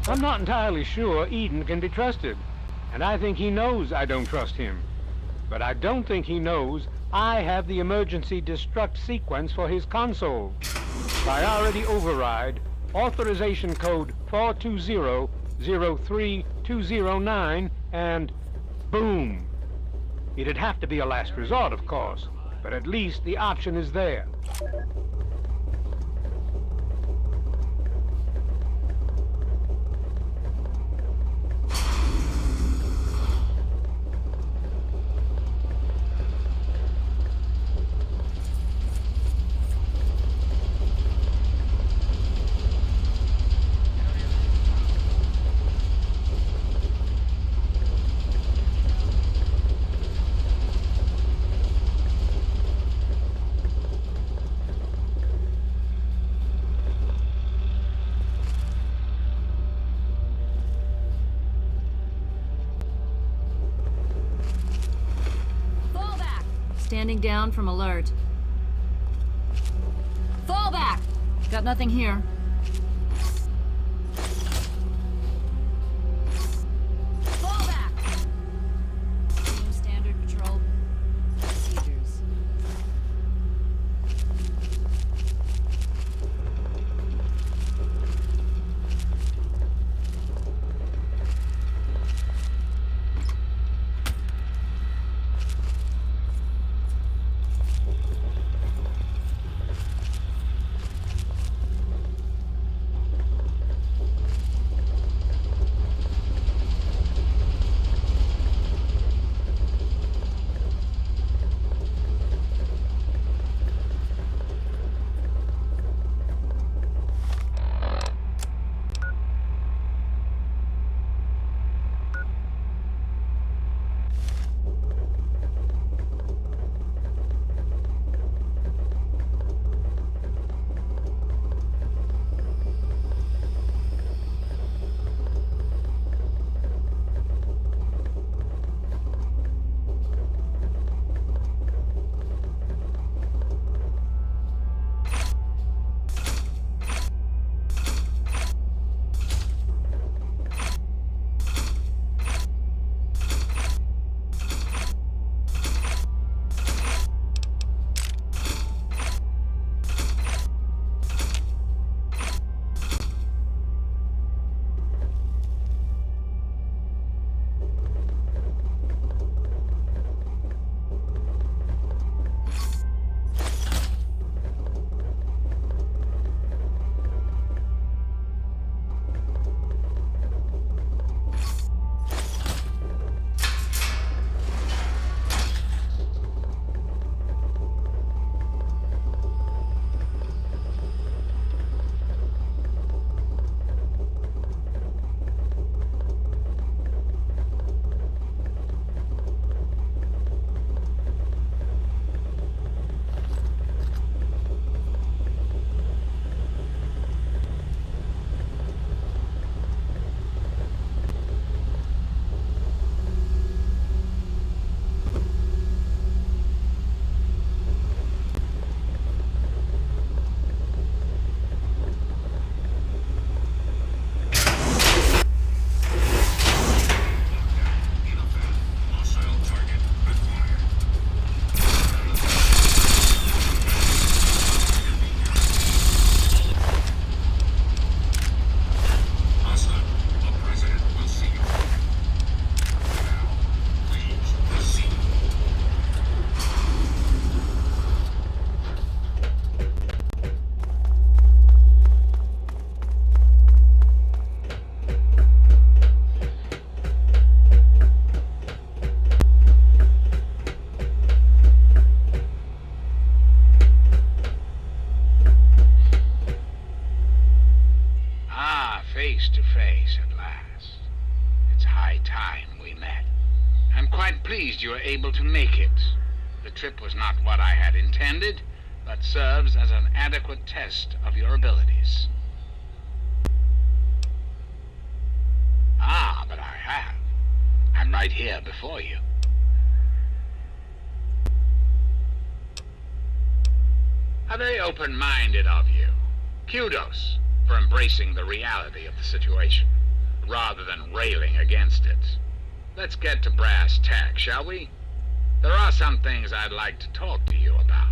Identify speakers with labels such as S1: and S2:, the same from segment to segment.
S1: I'm not entirely sure Eden can be trusted, and I think he knows I don't trust him. But I don't think he knows I have the emergency destruct sequence for his console. Priority override, authorization code 420-03209, and boom. It'd have to be a last resort, of course, but at least the option is there.
S2: Standing down from alert. Fall back! Got nothing here. Fall back! No standard patrol procedures.
S3: Face to face at last. It's high time we met. I'm quite pleased you were able to make it. The trip was not what I had intended, but serves as an adequate test of your abilities. Ah, but I have. I'm right here before you. How very open-minded of you. Kudos for embracing the reality of the situation. rather than railing against it. Let's get to brass tacks, shall we? There are some things I'd like to talk to you about.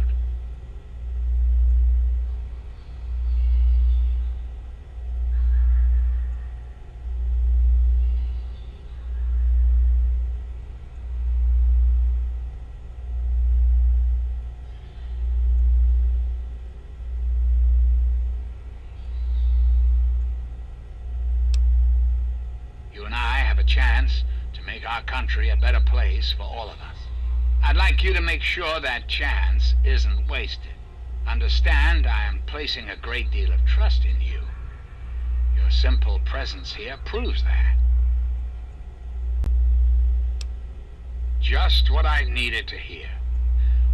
S3: You and I have a chance to make our country a better place for all of us. I'd like you to make sure that chance isn't wasted. Understand, I am placing a great deal of trust in you. Your simple presence here proves that. Just what I needed to hear.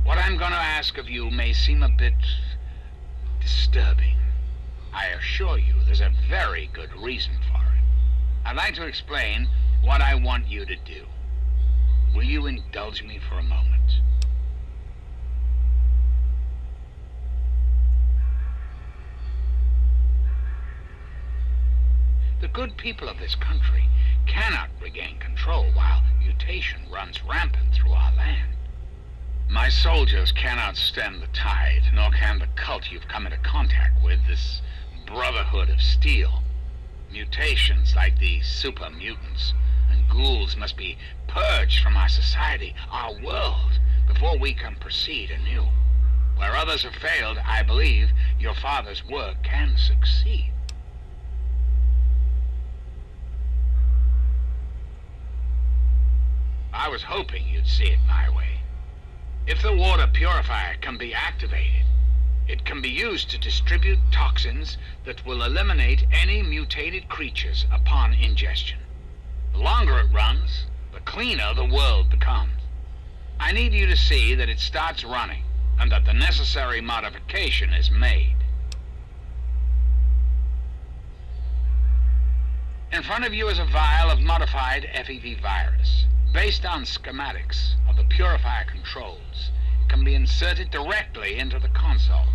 S3: What I'm going to ask of you may seem a bit disturbing. I assure you there's a very good reason for it. I'd like to explain what I want you to do. Will you indulge me for a moment? The good people of this country cannot regain control while mutation runs rampant through our land. My soldiers cannot stem the tide, nor can the cult you've come into contact with, this Brotherhood of Steel. Mutations like the super mutants and ghouls must be purged from our society, our world, before we can proceed anew. Where others have failed, I believe your father's work can succeed. I was hoping you'd see it my way. If the water purifier can be activated, it can be used to distribute toxins that will eliminate any mutated creatures upon ingestion. The longer it runs, the cleaner the world becomes. I need you to see that it starts running, and that the necessary modification is made. In front of you is a vial of modified FEV virus. Based on schematics of the purifier controls, it can be inserted directly into the console.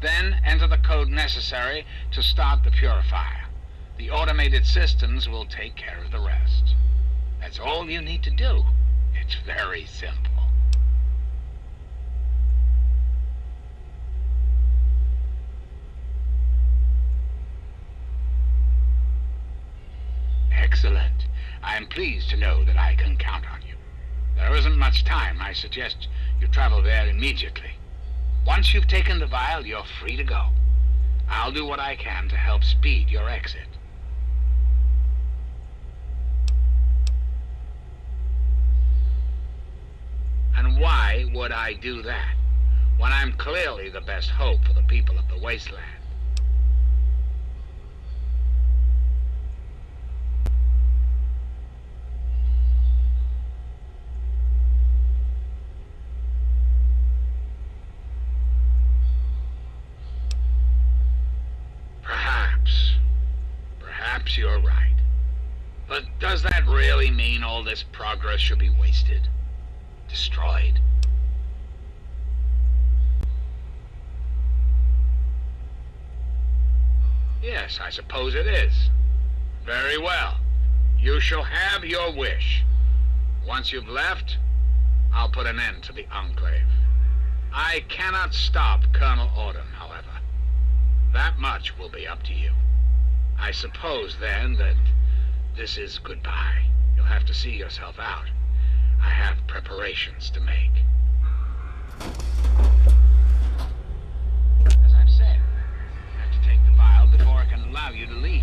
S3: Then enter the code necessary to start the purifier. The automated systems will take care of the rest. That's all you need to do. It's very simple. Excellent. I am pleased to know that I can count on you. There isn't much time. I suggest you travel there immediately. Once you've taken the vial, you're free to go. I'll do what I can to help speed your exit. And why would I do that, when I'm clearly the best hope for the people of the wasteland? Perhaps you're right. But does that really mean all this progress should be wasted? Destroyed? Yes, I suppose it is. Very well. You shall have your wish. Once you've left, I'll put an end to the Enclave. I cannot stop Colonel Autumn, however. That much will be up to you. I suppose, then, that this is goodbye. You'll have to see yourself out. I have preparations to make. As I've said, you have to take the vial before I can allow you to leave.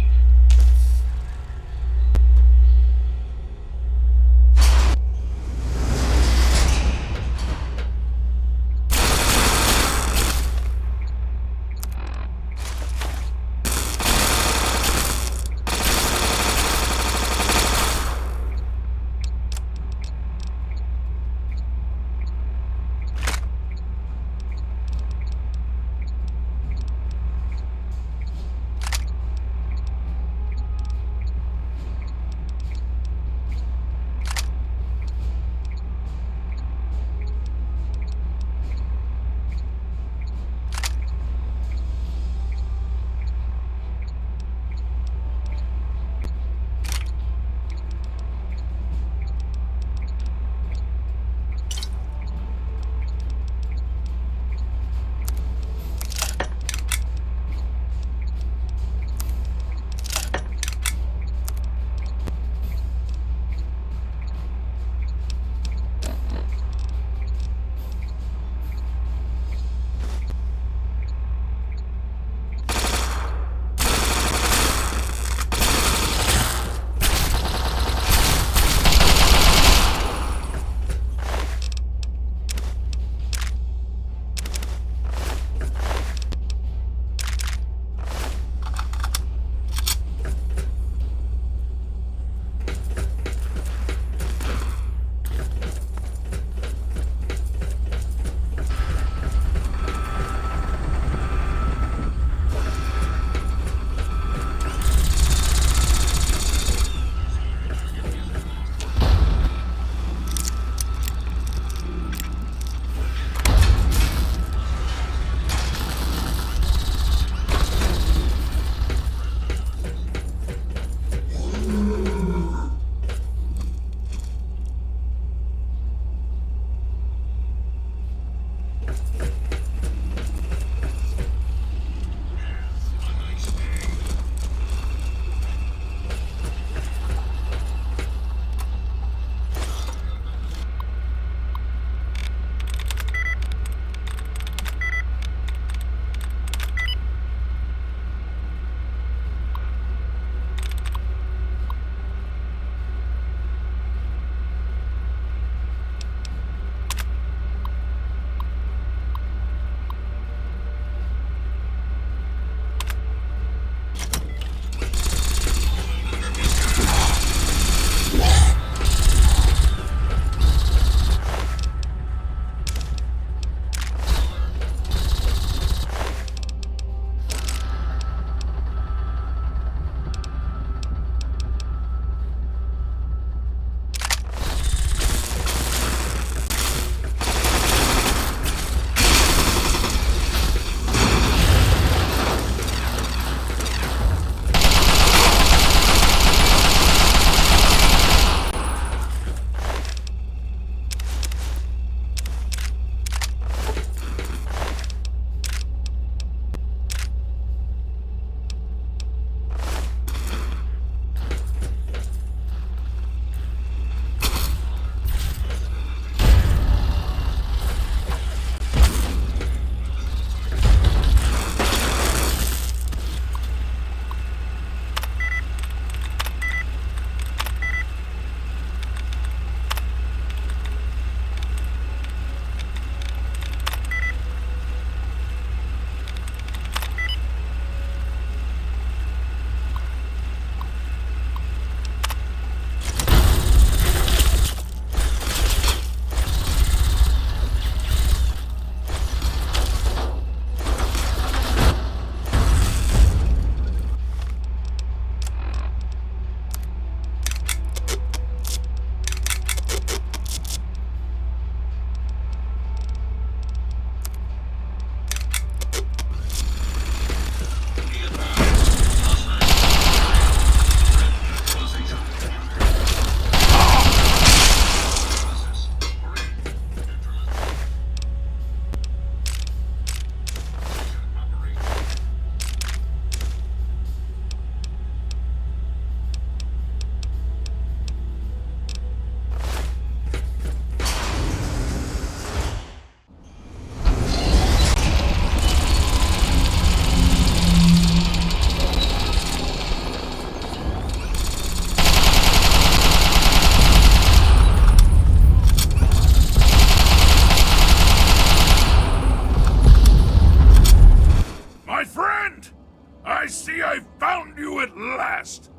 S4: see I found you at last!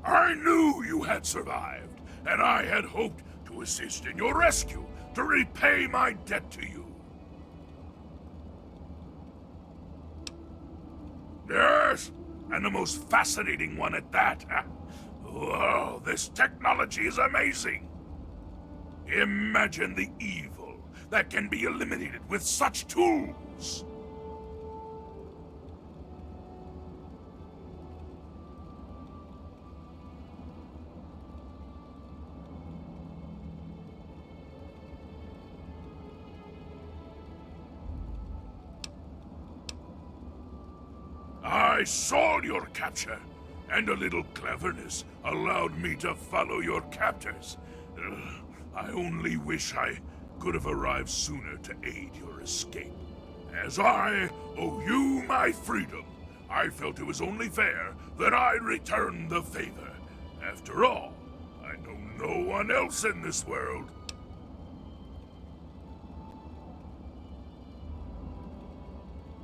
S4: I knew you had survived, and I had hoped to assist in your rescue, to repay my debt to you. Yes, and the most fascinating one at that. Whoa, this technology is amazing. Imagine the evil that can be eliminated with such tools. I saw your capture, and a little cleverness allowed me to follow your captors. I only wish I could have arrived sooner to aid your escape. As I owe you my freedom, I felt it was only fair that I return the favor. After all, I know no one else in this world.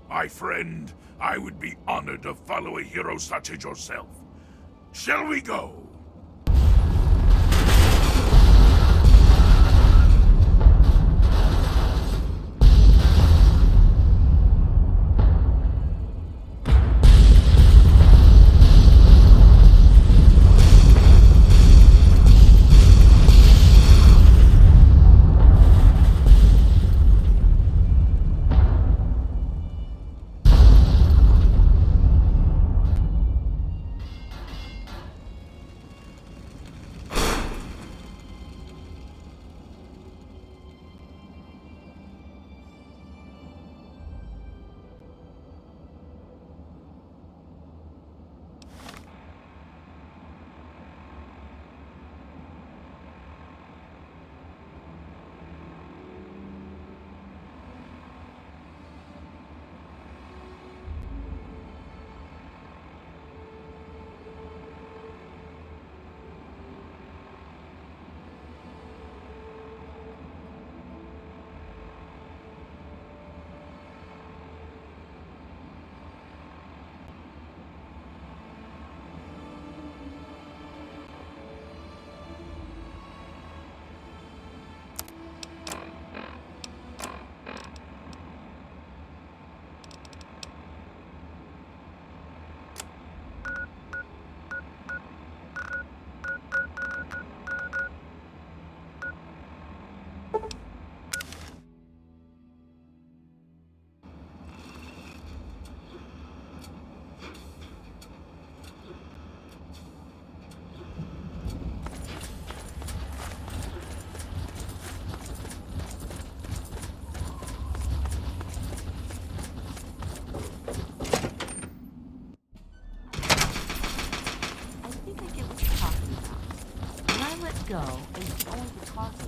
S4: My friend, I would be honored to follow a hero such as yourself. Shall we go?
S5: Go, and he's going to toss it.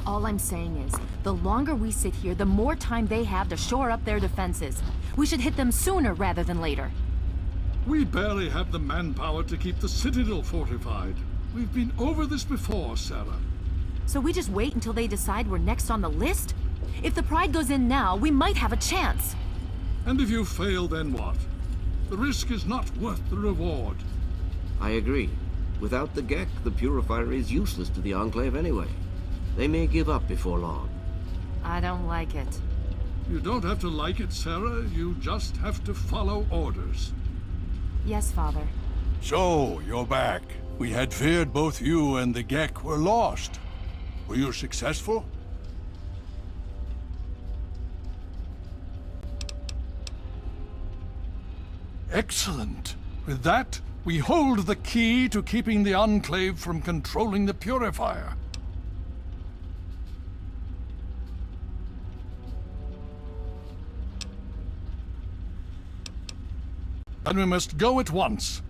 S2: All I'm saying is, the longer we sit here, the more time they have to shore up their defenses. We should hit them sooner rather than later.
S6: We barely have the manpower to keep the Citadel fortified. We've been over this before, Sarah.
S2: So we just wait until they decide we're next on the list? If the Pride goes in now, we might have a chance.
S6: And if you fail, then what? The risk is not worth the reward.
S7: I agree. Without the Gek, the Purifier is useless to the Enclave anyway. They may give up before long.
S2: I don't like it.
S6: You don't have to like it, Sarah. You just have to follow orders.
S2: Yes, Father.
S8: So, you're back. We had feared both you and the Gek were lost. Were you successful? Excellent. With that, we hold the key to keeping the Enclave from controlling the Purifier. Then we must go at once.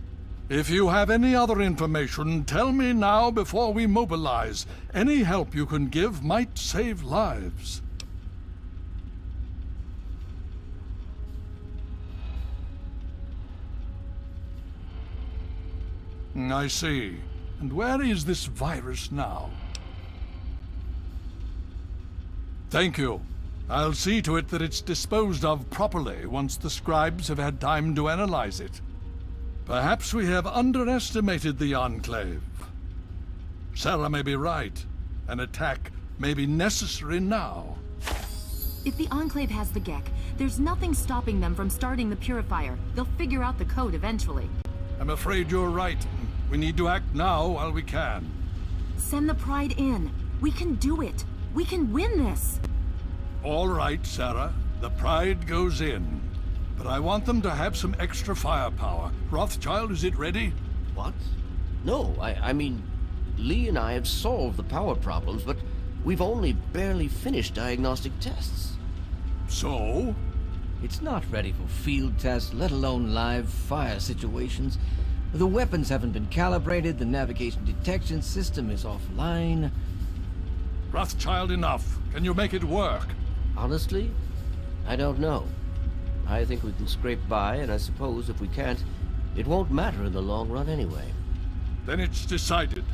S8: If you have any other information, tell me now before we mobilize. Any help you can give might save lives. I see. And where is this virus now? Thank you. I'll see to it that it's disposed of properly once the scribes have had time to analyze it. Perhaps we have underestimated the Enclave. Sarah may be right. An attack may be necessary now.
S2: If the Enclave has the Gek, there's nothing stopping them from starting the Purifier. They'll figure out the code eventually.
S8: I'm afraid you're right. We need to act now while we can.
S2: Send the Pride in. We can do it. We can win this.
S8: All right, Sarah. The Pride goes in. But I want them to have some extra firepower. Rothschild, is it ready?
S7: What? No, I mean, Lee and I have solved the power problems, but we've only barely finished diagnostic tests.
S8: So?
S9: It's not ready for field tests, let alone live fire situations. The weapons haven't been calibrated, the navigation detection system is offline.
S8: Rothschild, enough. Can you make it work?
S7: Honestly, I don't know. I think we can scrape by, and I suppose if we can't, it won't matter in the long run anyway.
S8: Then it's decided.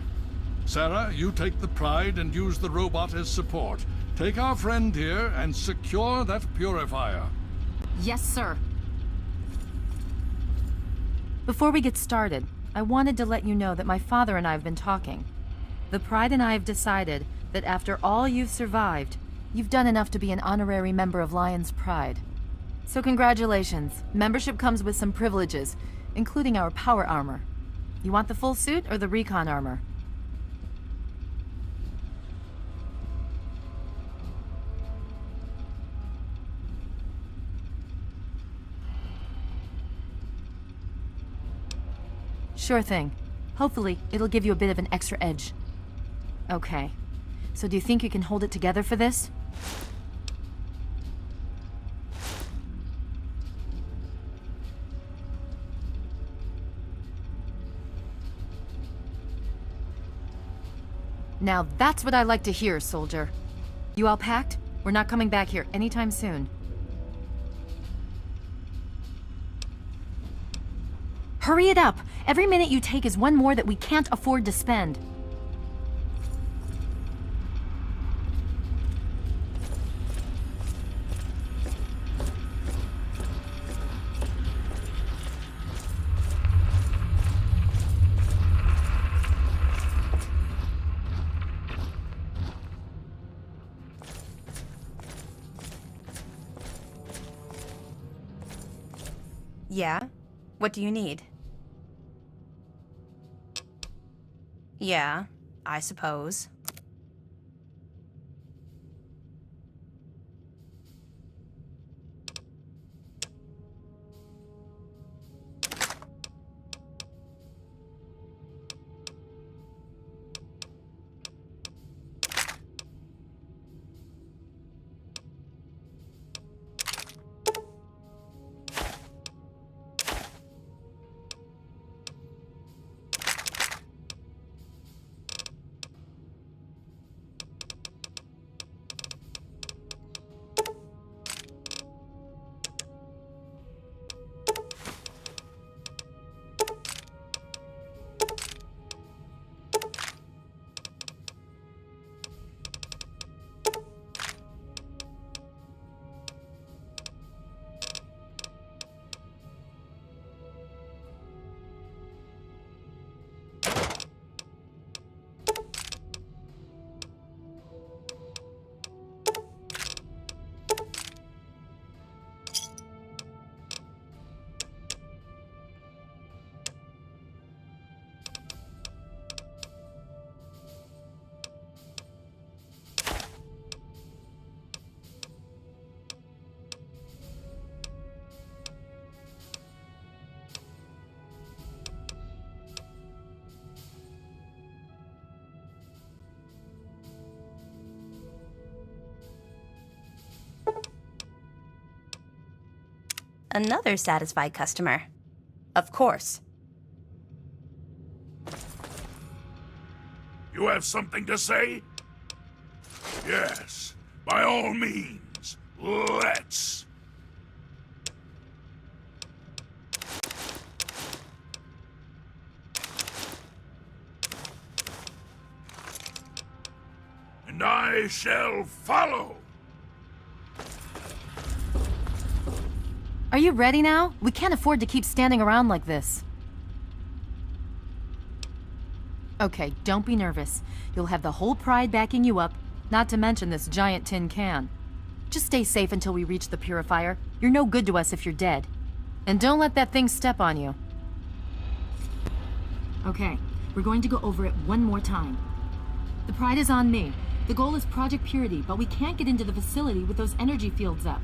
S8: Sarah, you take the Pride and use the robot as support. Take our friend here and secure that purifier.
S2: Yes, sir. Before we get started, I wanted to let you know that my father and I have been talking. The Pride and I have decided that after all you've survived, you've done enough to be an honorary member of Lion's Pride. So congratulations. Membership comes with some privileges, including our power armor. You want the full suit or the recon armor? Sure thing. Hopefully, it'll give you a bit of an extra edge. Okay. So do you think you can hold it together for this? Now that's what I like to hear, soldier. You all packed? We're not coming back here anytime soon. Hurry it up! Every minute you take is one more that we can't afford to spend.
S10: Yeah? What do you need? Yeah, I suppose. Another satisfied customer. Of course.
S4: You have something to say? Yes, by all means, let's. I shall follow.
S2: Are you ready now? We can't afford to keep standing around like this. Okay, don't be nervous. You'll have the whole Pride backing you up, not to mention this giant tin can. Just stay safe until we reach the purifier. You're no good to us if you're dead. And don't let that thing step on you. Okay, we're going to go over it one more time. The Pride is on me. The goal is Project Purity, but we can't get into the facility with those energy fields up.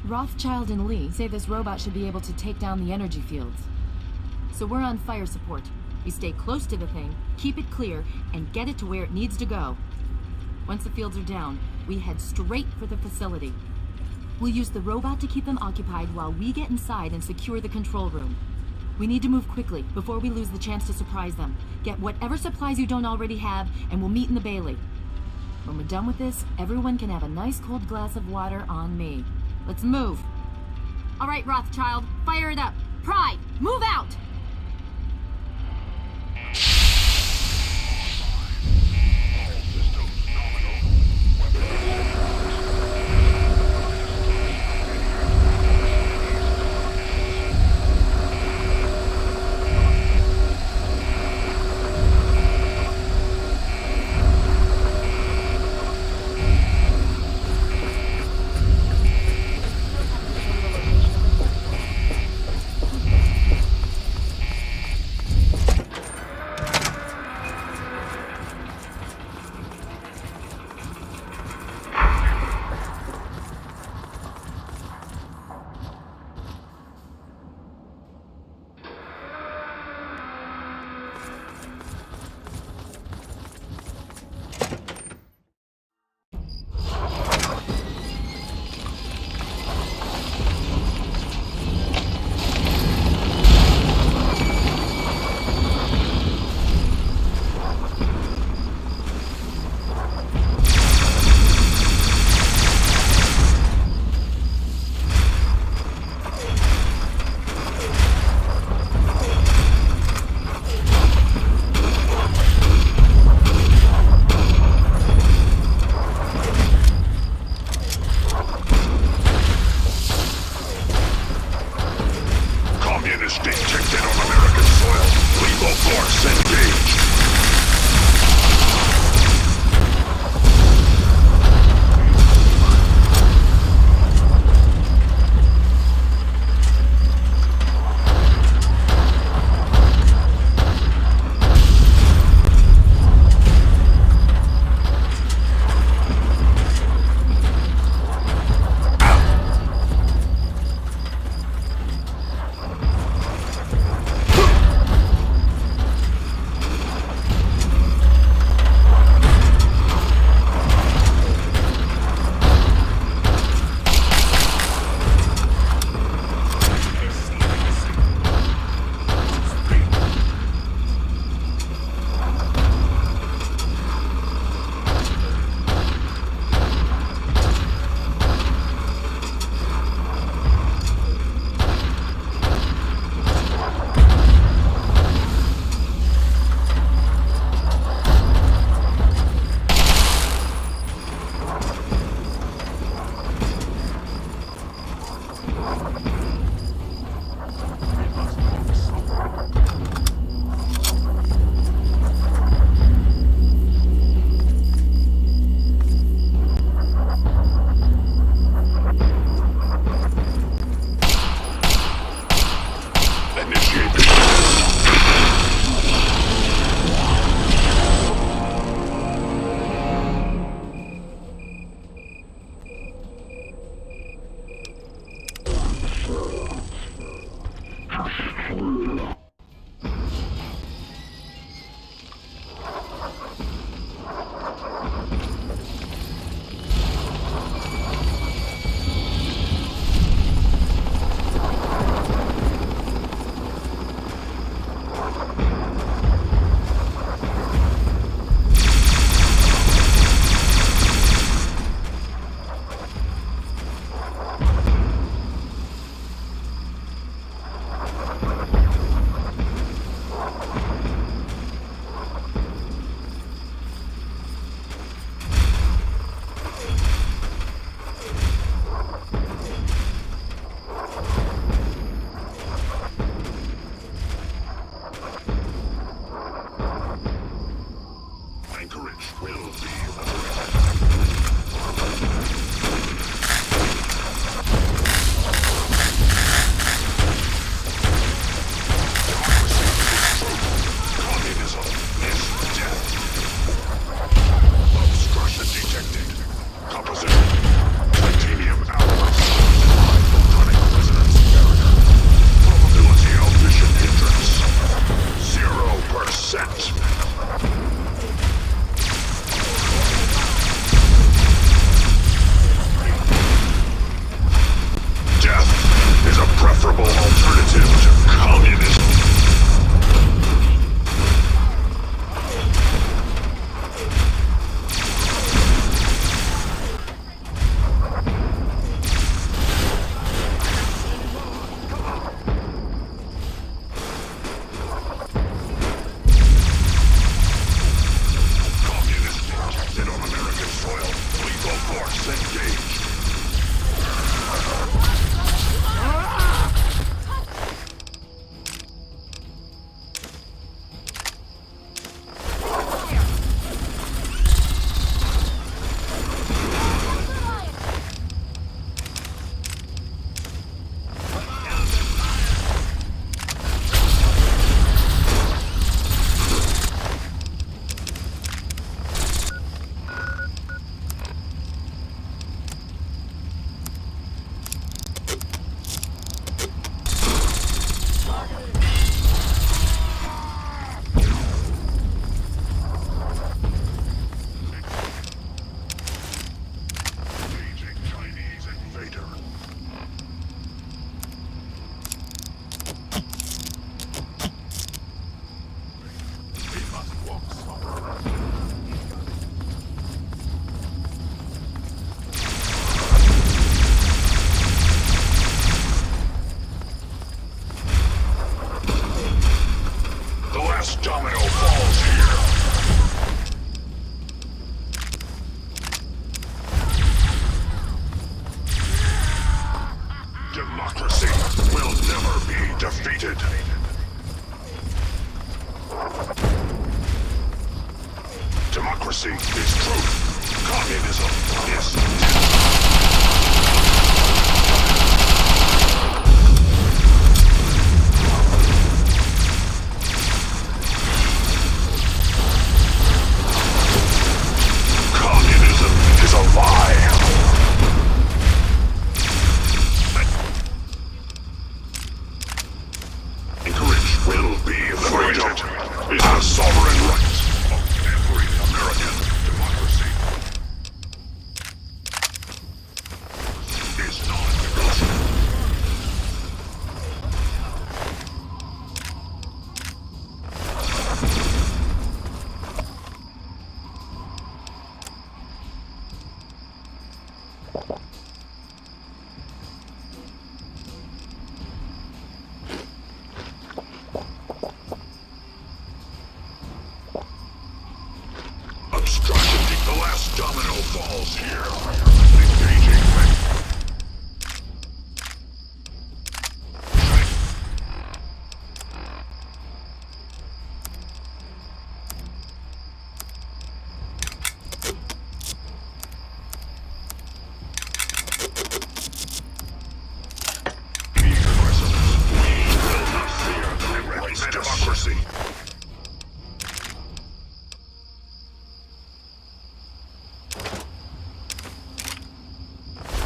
S2: Rothschild and Lee say this robot should be able to take down the energy fields. So we're on fire support. We stay close to the thing, keep it clear, and get it to where it needs to go. Once the fields are down, we head straight for the facility. We'll use the robot to keep them occupied while we get inside and secure the control room. We need to move quickly before we lose the chance to surprise them. Get whatever supplies you don't already have, and we'll meet in the Bailey. When we're done with this, everyone can have a nice cold glass of water on me. Let's move. All right, Rothschild, fire it up. Pride, move out!
S4: domino falls here. Democracy will never be defeated. Democracy is truth. Communism is death. Communism is a lie. Encourage will be liberated. Is a sovereign right of every American. Democracy is non-negotiable. Obstruction. The last domino falls here. Engaging. Be aggressive. We will not fear the embrace democracy.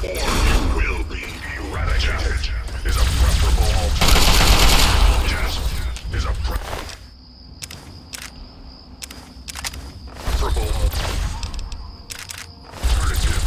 S4: Or you will be eradicated. Is a preferable alternative. Yes, is a preferable alternative.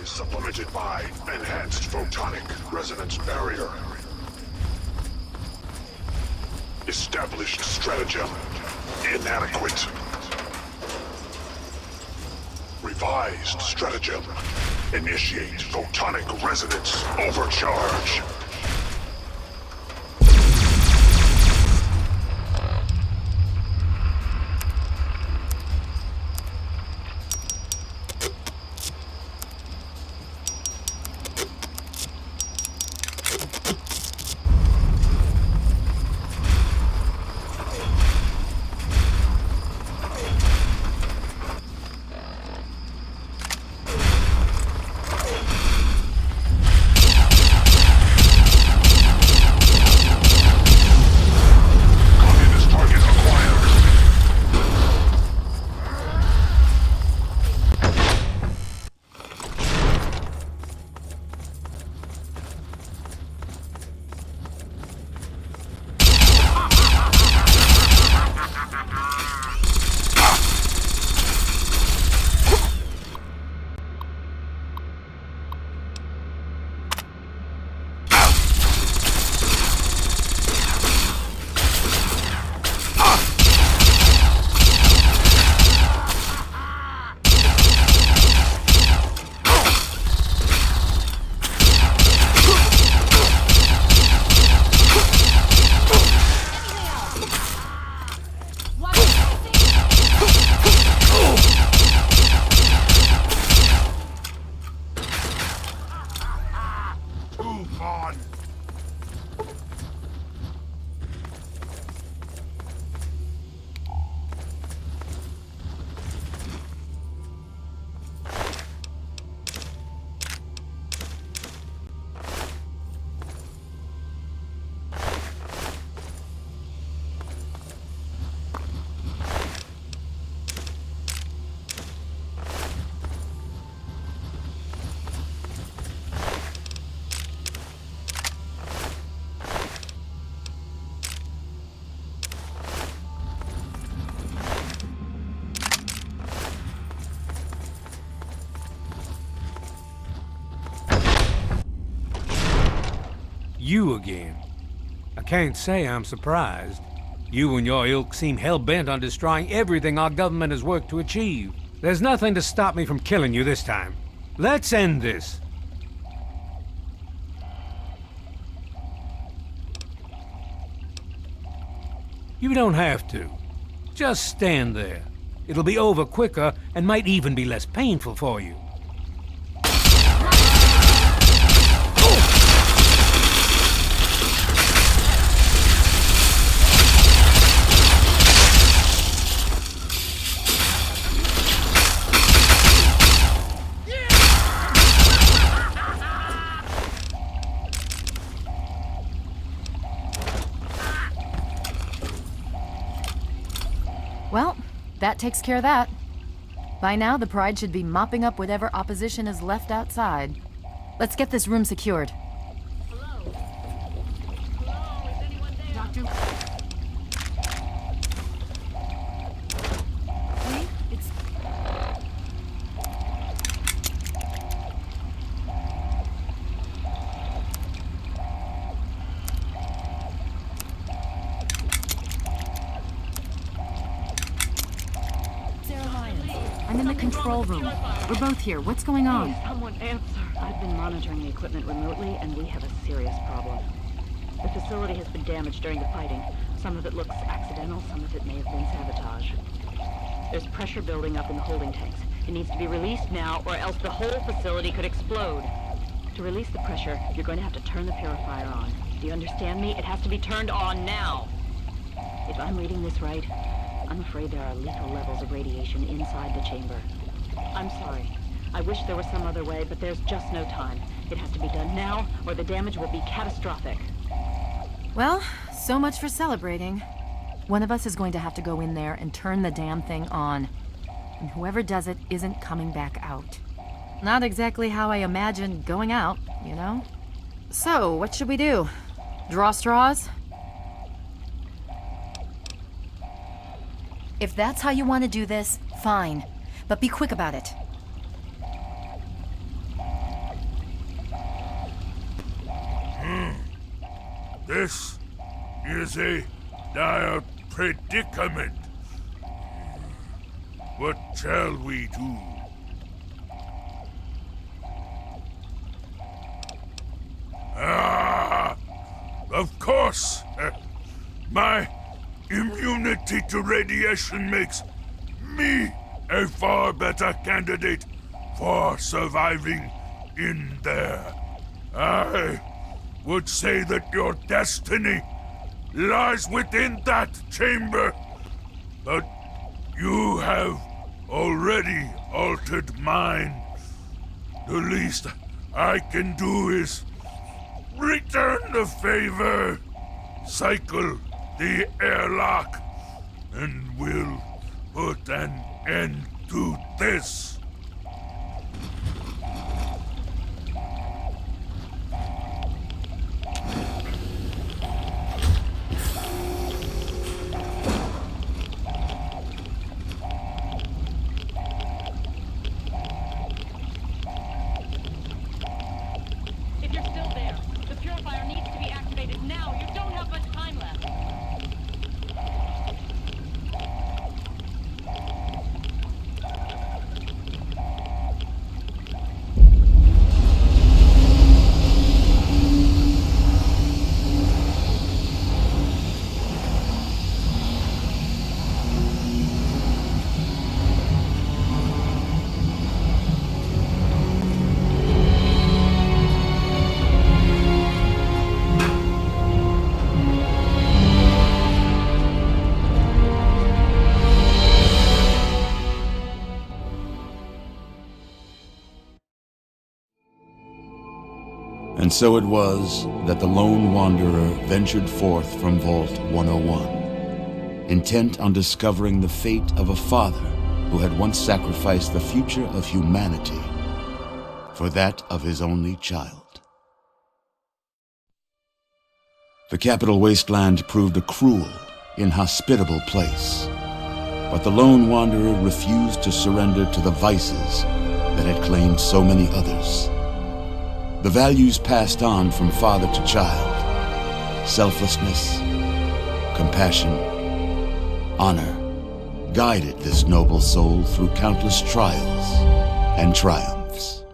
S4: Supplemented by enhanced photonic resonance barrier. Established stratagem inadequate. Revised stratagem. Initiate photonic resonance overcharge.
S1: You again. I can't say I'm surprised. You and your ilk seem hell-bent on destroying everything our government has worked to achieve. There's nothing to stop me from killing you this time. Let's end this. You don't have to. Just stand there. It'll be over quicker and might even be less painful for you.
S2: Well, that takes care of that. By now, the Pride should be mopping up whatever opposition is left outside. Let's get this room secured.
S5: Hello? Hello? Is anyone there?
S2: Doctor... Lee, it's... I'm in the control room. We're both here. What's going on?
S5: Someone answer. I've been monitoring the equipment remotely, and we have a serious problem. The facility has been damaged during the fighting. Some of it looks accidental, some of it may have been sabotage. There's pressure building up in the holding tanks. It needs to be released now, or else the whole facility could explode. To release the pressure, you're going to have to turn the purifier on. Do you understand me? It has to be turned on now. If I'm reading this right, I'm afraid there are lethal levels of radiation inside the chamber. I'm sorry. I wish there was some other way, but there's just no time. It has to be done now, or the damage will be catastrophic.
S2: Well, so much for celebrating. One of us is going to have to go in there and turn the damn thing on. And whoever does it isn't coming back out. Not exactly how I imagined going out, you know? So, what should we do? Draw straws? If that's how you want to do this, fine. But be quick about it.
S4: This is a dire predicament. What shall we do? Of course! My immunity to radiation makes me a far better candidate for surviving in there. I would say that your destiny lies within that chamber, but you have already altered mine. The least I can do is return the favor, cycle the airlock, and we'll put an end to this.
S5: If you're still there, the purifier needs to be activated now. You don't have much time left.
S11: And so it was that the lone wanderer ventured forth from Vault 101, intent on discovering the fate of a father who had once sacrificed the future of humanity for that of his only child. The capital wasteland proved a cruel, inhospitable place, but the lone wanderer refused to surrender to the vices that had claimed so many others. The values passed on from father to child selflessness, compassion, honor guided this noble soul through countless trials and triumphs.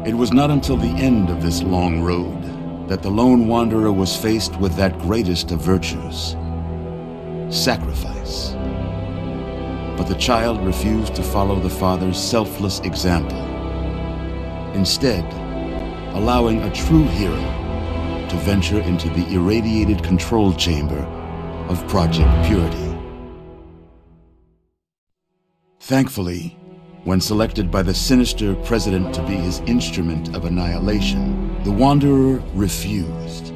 S11: It was not until the end of this long road that the lone wanderer was faced with that greatest of virtues, sacrifice. But the child refused to follow the father's selfless example, instead allowing a true hero to venture into the irradiated control chamber of Project Purity. Thankfully, when selected by the sinister president to be his instrument of annihilation, the Wanderer refused.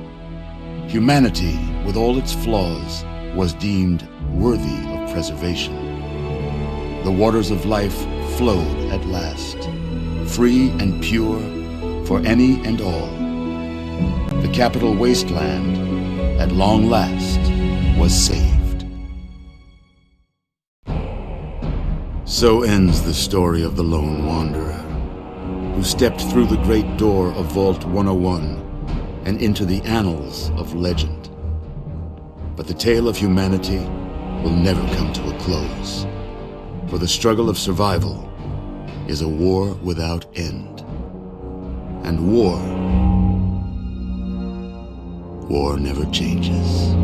S11: Humanity, with all its flaws, was deemed worthy of preservation. The waters of life flowed at last, free and pure for any and all. The capital wasteland, at long last, was saved. So ends the story of the lone wanderer, who stepped through the great door of Vault 101 and into the annals of legend. But the tale of humanity will never come to a close, for the struggle of survival is a war without end. And war never changes.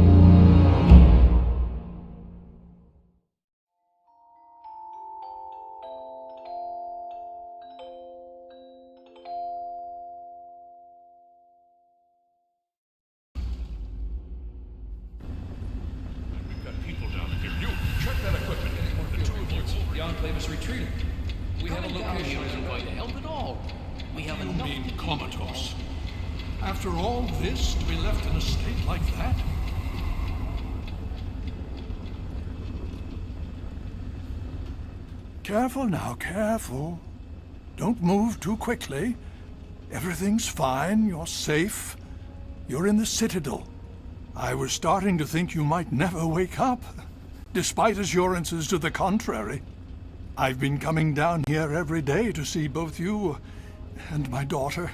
S12: The Enclave is retreating. We have a location isn't going to help at all. We have
S6: You
S12: enough.
S6: mean comatose? After all this, to be left in a state like that? Careful now, careful. Don't move too quickly. Everything's fine, you're safe. You're in the Citadel. I was starting to think you might never wake up, despite assurances to the contrary. I've been coming down here every day to see both you and my daughter.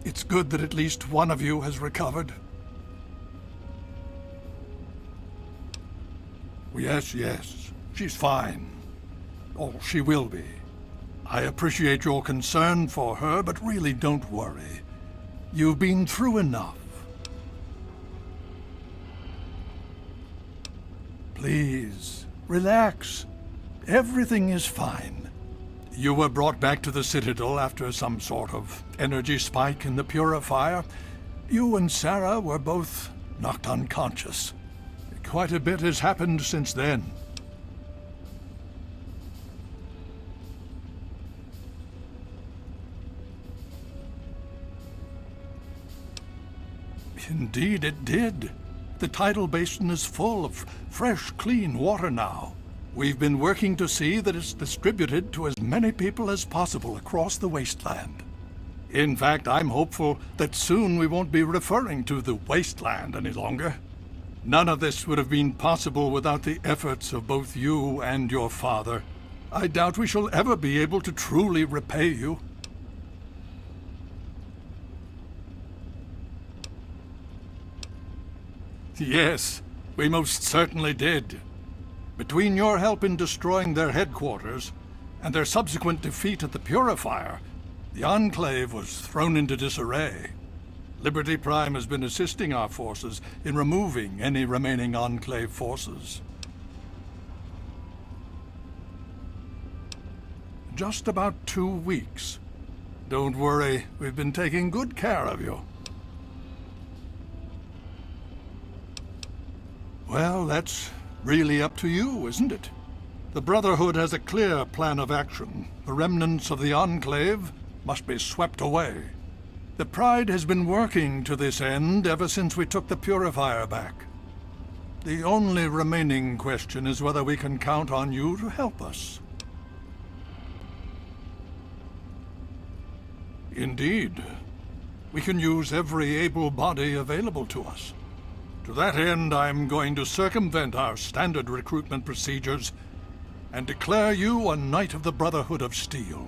S6: It's good that at least one of you has recovered. Yes, she's fine. Oh, she will be. I appreciate your concern for her, but really don't worry. You've been through enough. Please, relax. Everything is fine. You were brought back to the Citadel after some sort of energy spike in the purifier. You and Sarah were both knocked unconscious. Quite a bit has happened since then. Indeed it did. The tidal basin is full of fresh, clean water now. We've been working to see that it's distributed to as many people as possible across the wasteland. In fact, I'm hopeful that soon we won't be referring to the wasteland any longer. None of this would have been possible without the efforts of both you and your father. I doubt we shall ever be able to truly repay you. Yes, we most certainly did. Between your help in destroying their headquarters and their subsequent defeat at the Purifier, the Enclave was thrown into disarray. Liberty Prime has been assisting our forces in removing any remaining Enclave forces. Just about 2 weeks. Don't worry, we've been taking good care of you. Well, that's really up to you, isn't it? The Brotherhood has a clear plan of action. The remnants of the Enclave must be swept away. The Pride has been working to this end ever since we took the Purifier back. The only remaining question is whether we can count on you to help us. Indeed. We can use every able body available to us. To that end, I'm going to circumvent our standard recruitment procedures and declare you a Knight of the Brotherhood of Steel.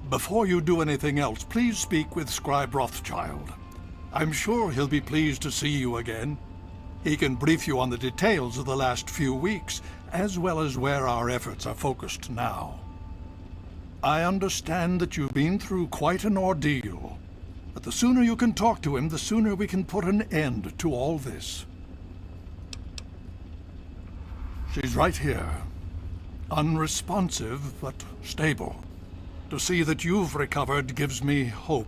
S6: Before you do anything else, please speak with Scribe Rothschild. I'm sure he'll be pleased to see you again. He can brief you on the details of the last few weeks, as well as where our efforts are focused now. I understand that you've been through quite an ordeal, but the sooner you can talk to him, the sooner we can put an end to all this. She's right here. Unresponsive, but stable. To see that you've recovered gives me hope.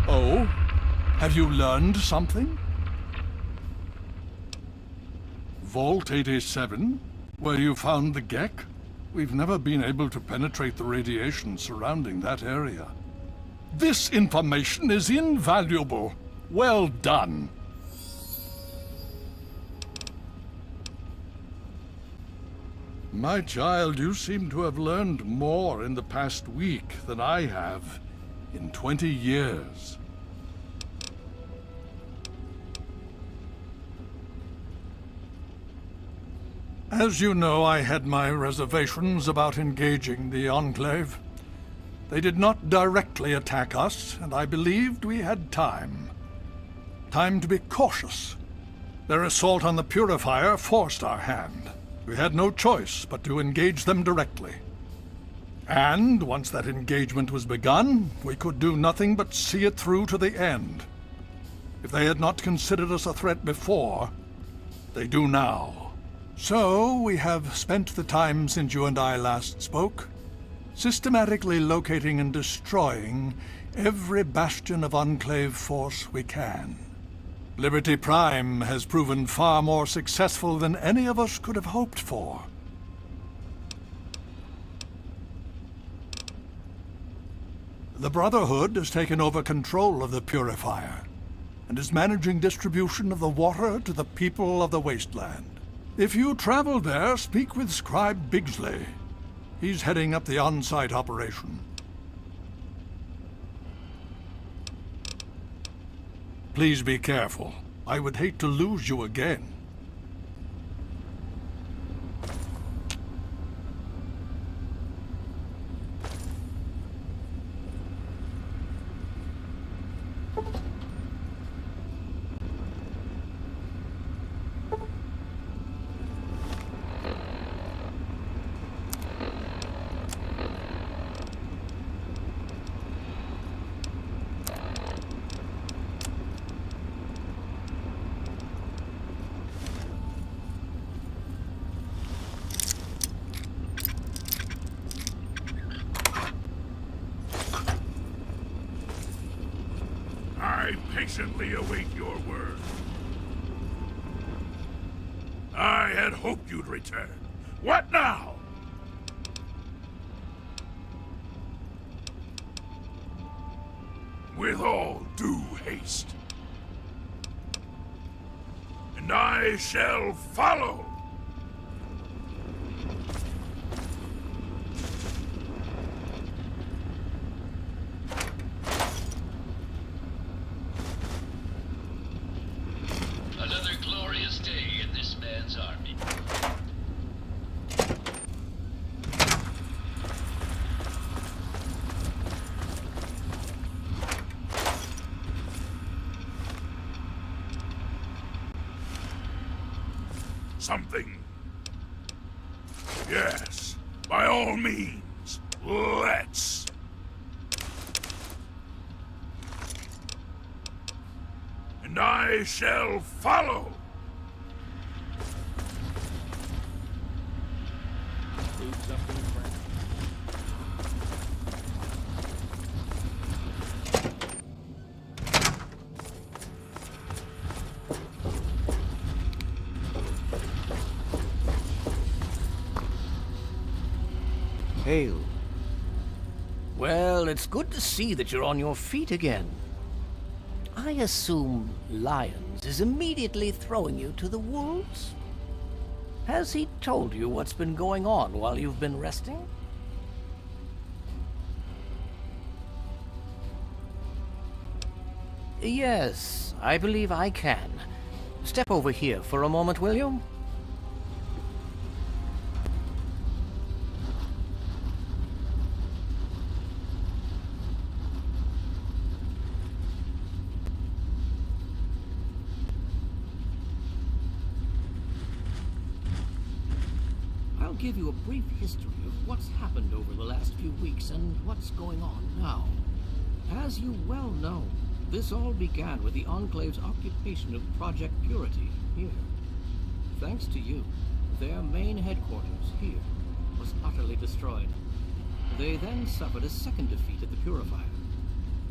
S6: Oh? Have you learned something? Vault 87? Where you found the Gek? We've never been able to penetrate the radiation surrounding that area. This information is invaluable. Well done. My child, you seem to have learned more in the past week than I have in 20 years. As you know, I had my reservations about engaging the Enclave. They did not directly attack us, and I believed we had time. Time to be cautious. Their assault on the Purifier forced our hand. We had no choice but to engage them directly. And once that engagement was begun, we could do nothing but see it through to the end. If they had not considered us a threat before, they do now. So, we have spent the time since you and I last spoke, systematically locating and destroying every bastion of Enclave force we can. Liberty Prime has proven far more successful than any of us could have hoped for. The Brotherhood has taken over control of the Purifier, and is managing distribution of the water to the people of the Wasteland. If you travel there, speak with Scribe Bigsley. He's heading up the on-site operation. Please be careful. I would hate to lose you again.
S4: I patiently await your word. I had hoped you'd return. What now? With all due haste. And I shall follow.
S12: Another glorious day in this man's army.
S4: Something. Yes, by all means, let's. And I shall follow.
S9: Hail. Well, it's good to see that you're on your feet again. I assume Lyons is immediately throwing you to the wolves? Has he told you what's been going on while you've been resting? Yes, I believe I can. Step over here for a moment, will you?
S7: I'll give you a brief history of what's happened over the last few weeks and what's going on now. As you well know, this all began with the Enclave's occupation of Project Purity here. Thanks to you, their main headquarters here was utterly destroyed. They then suffered a second defeat at the Purifier.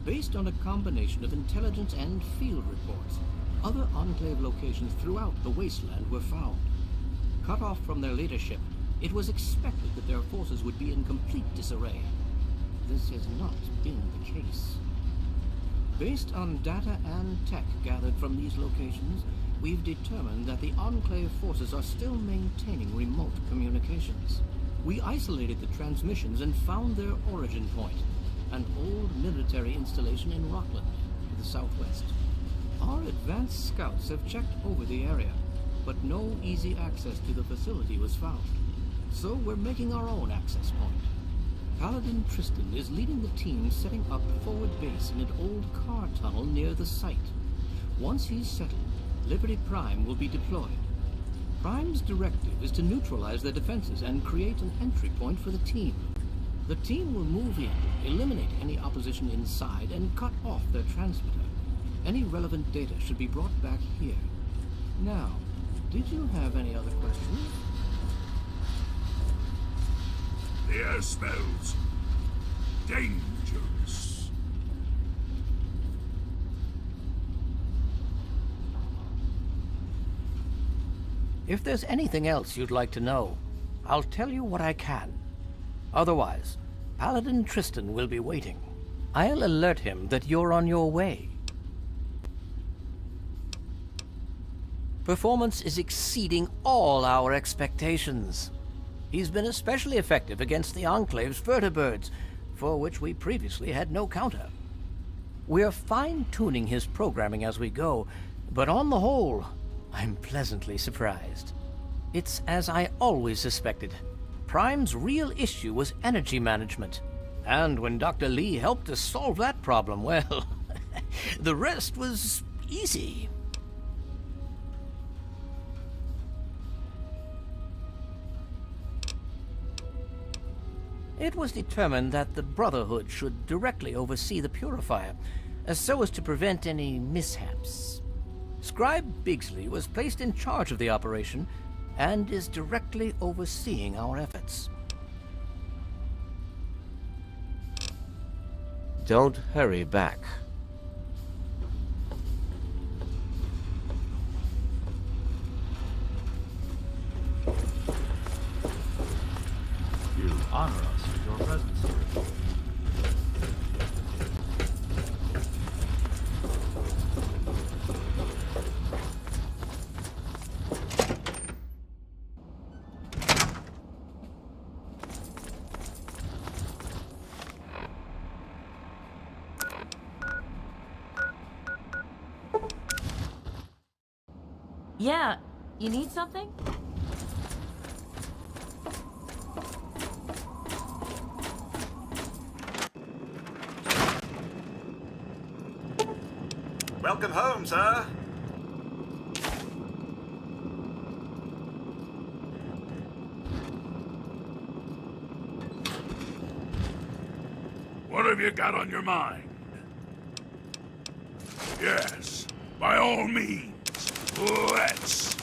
S7: Based on a combination of intelligence and field reports, other Enclave locations throughout the wasteland were found. Cut off from their leadership, it was expected that their forces would be in complete disarray. This has not been the case. Based on data and tech gathered from these locations, we've determined that the Enclave forces are still maintaining remote communications. We isolated the transmissions and found their origin point, an old military installation in Rockland, to the southwest. Our advanced scouts have checked over the area, but no easy access to the facility was found. So we're making our own access point. Paladin Tristan is leading the team setting up forward base in an old car tunnel near the site. Once he's settled, Liberty Prime will be deployed. Prime's directive is to neutralize their defenses and create an entry point for the team. The team will move in, eliminate any opposition inside, and cut off their transmitter. Any relevant data should be brought back here. Now, did you have any other questions?
S4: The air smells dangerous.
S9: If there's anything else you'd like to know, I'll tell you what I can. Otherwise, Paladin Tristan will be waiting. I'll alert him that you're on your way. Performance is exceeding all our expectations. He's been especially effective against the Enclave's vertibirds, for which we previously had no counter. We're fine-tuning his programming as we go, but on the whole, I'm pleasantly surprised. It's as I always suspected. Prime's real issue was energy management. And when Dr. Lee helped us solve that problem, well, the rest was easy. It was determined that the Brotherhood should directly oversee the Purifier, so as to prevent any mishaps. Scribe Bigsley was placed in charge of the operation and is directly overseeing our efforts.
S7: Don't hurry back.
S13: You honor us with your presence here.
S2: Yeah, you need something?
S14: Welcome home, sir.
S4: What have you got on your mind? Yes, by all means, let's.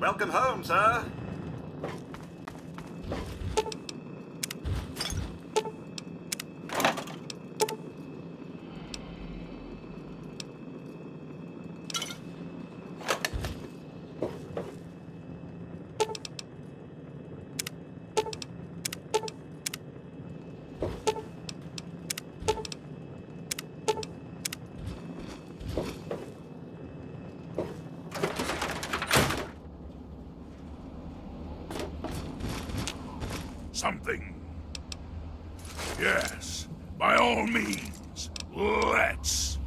S14: Welcome home, sir.
S4: Something. Yes, by all means, let's.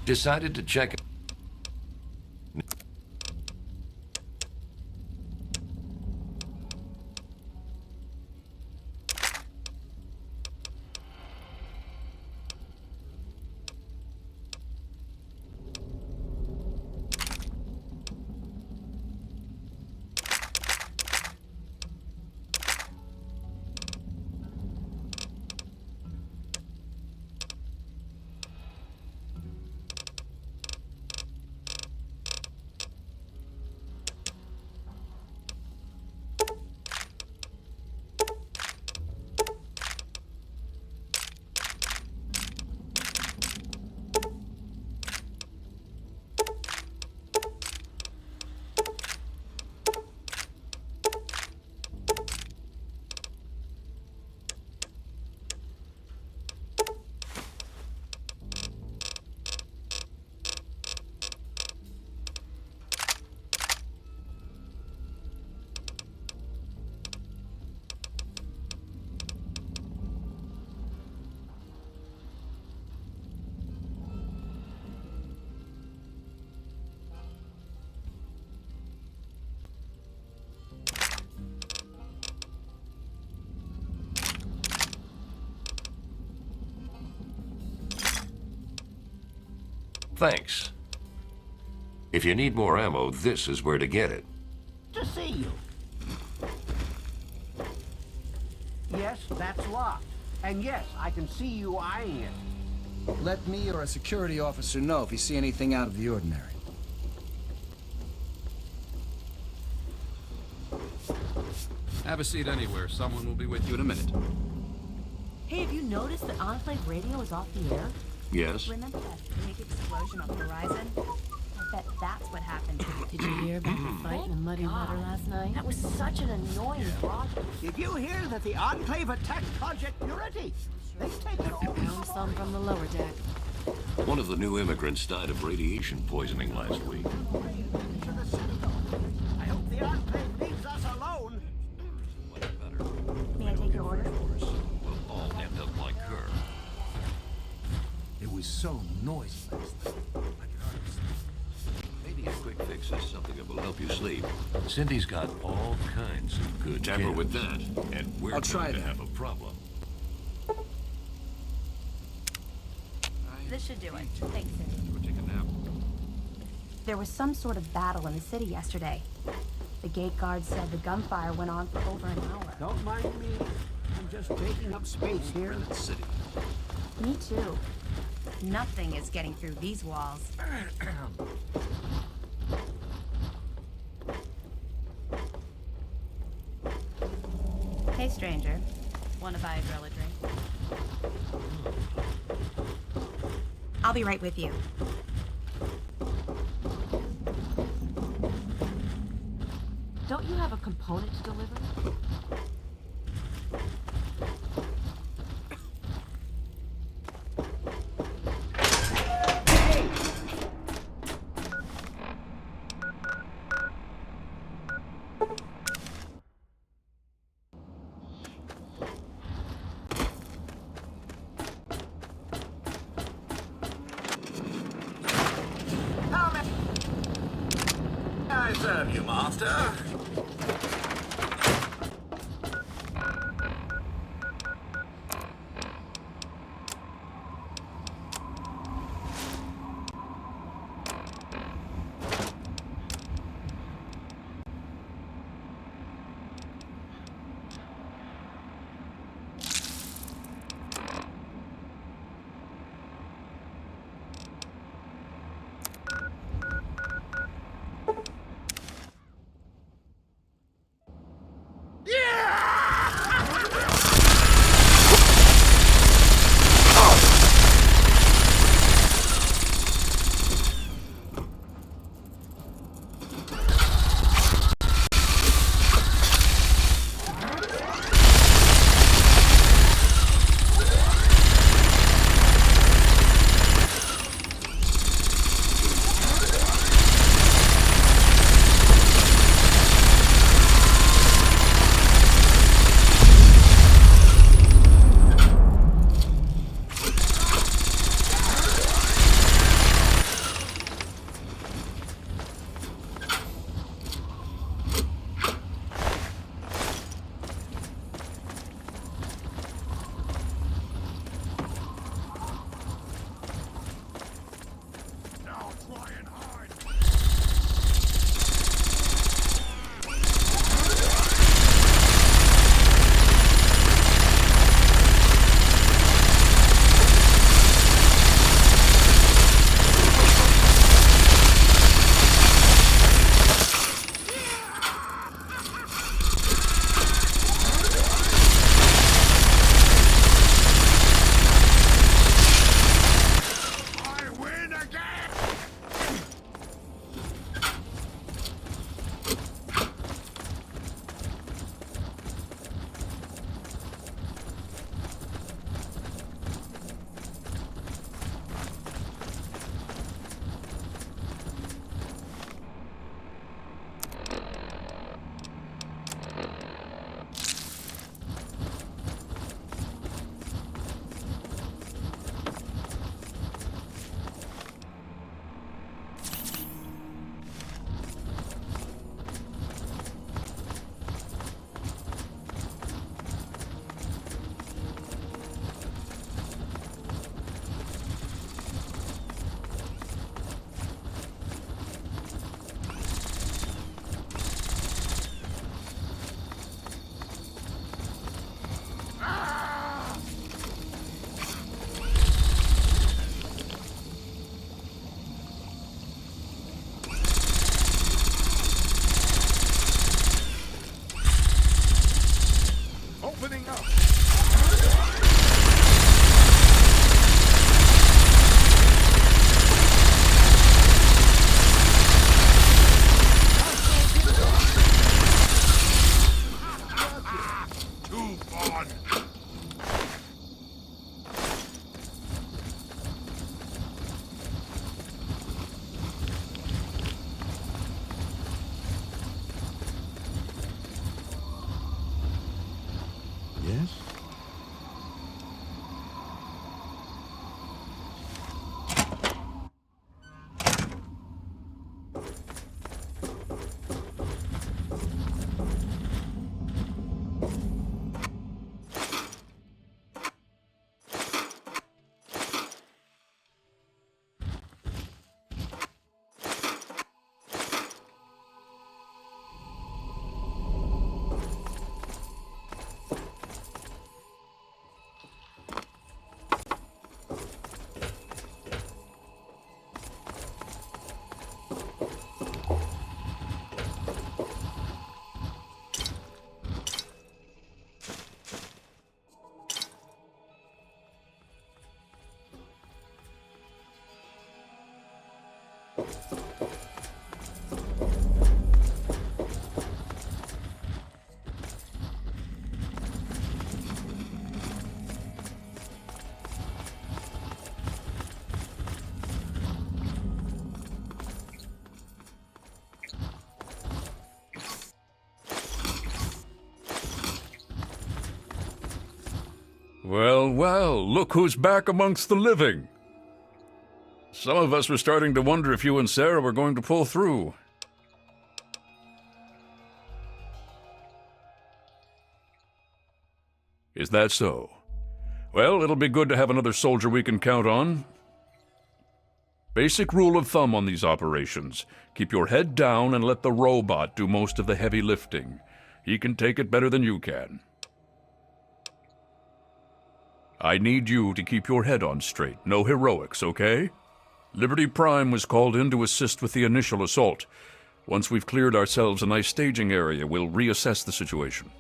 S12: Decided to check it. Thanks. If you need more ammo, this is where to get it.
S15: To see you. Yes, that's locked. And yes, I can see you eyeing it.
S16: Let me or a security officer know if you see anything out of the ordinary.
S13: Have a seat anywhere. Someone will be with you in a minute.
S5: Hey, have you noticed that Enclave radio is off the air?
S12: Yes?
S10: Remember that big explosion on the horizon? I bet that's what happened.
S5: Did you hear about the fight in the muddy water last night?
S10: That was such an annoying broadcast.
S15: Did you hear that the Enclave attacked Project Purity? They've taken all
S5: Found some from the lower deck.
S12: One of the new immigrants died of radiation poisoning last week.
S15: to the Citadel. I hope the Enclave leaves us alone.
S10: May I take your order?
S12: We'll all end up like her.
S16: It was so noisy last night. I could hardly sleep.
S12: Maybe a quick fix is something that will help you sleep. Cindy's got all kinds of good Tamper with that, and we're
S16: I'll try
S12: going to
S16: that.
S12: have a problem.
S10: This should do it. Thanks, Cindy.
S13: Go take a nap.
S10: There was some sort of battle in the city yesterday. The gate guard said the gunfire went on for over an hour.
S15: Don't mind me. I'm just taking up space here.
S12: City.
S10: Me too. Nothing is getting through these walls. Hey, stranger. Want to buy a grill a drink? I'll be right with you.
S5: Don't you have a component to deliver?
S4: Master!
S17: Well, well, look who's back amongst the living. Some of us were starting to wonder if you and Sarah were going to pull through. Is that so? Well, it'll be good to have another soldier we can count on. Basic rule of thumb on these operations. Keep your head down and let the robot do most of the heavy lifting. He can take it better than you can. I need you to keep your head on straight. No heroics, okay? Liberty Prime was called in to assist with the initial assault. Once we've cleared ourselves a nice staging area, we'll reassess the situation.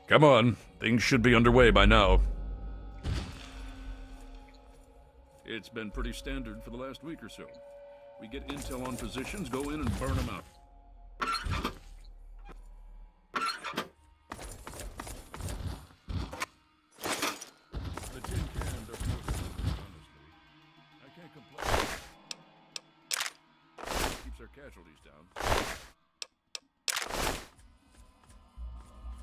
S17: Come on, things should be underway by now. It's been pretty standard for the last week or so. We get intel on positions, go in and burn them out. The tin can does most of it, honestly. I can't complain. Keeps our casualties down.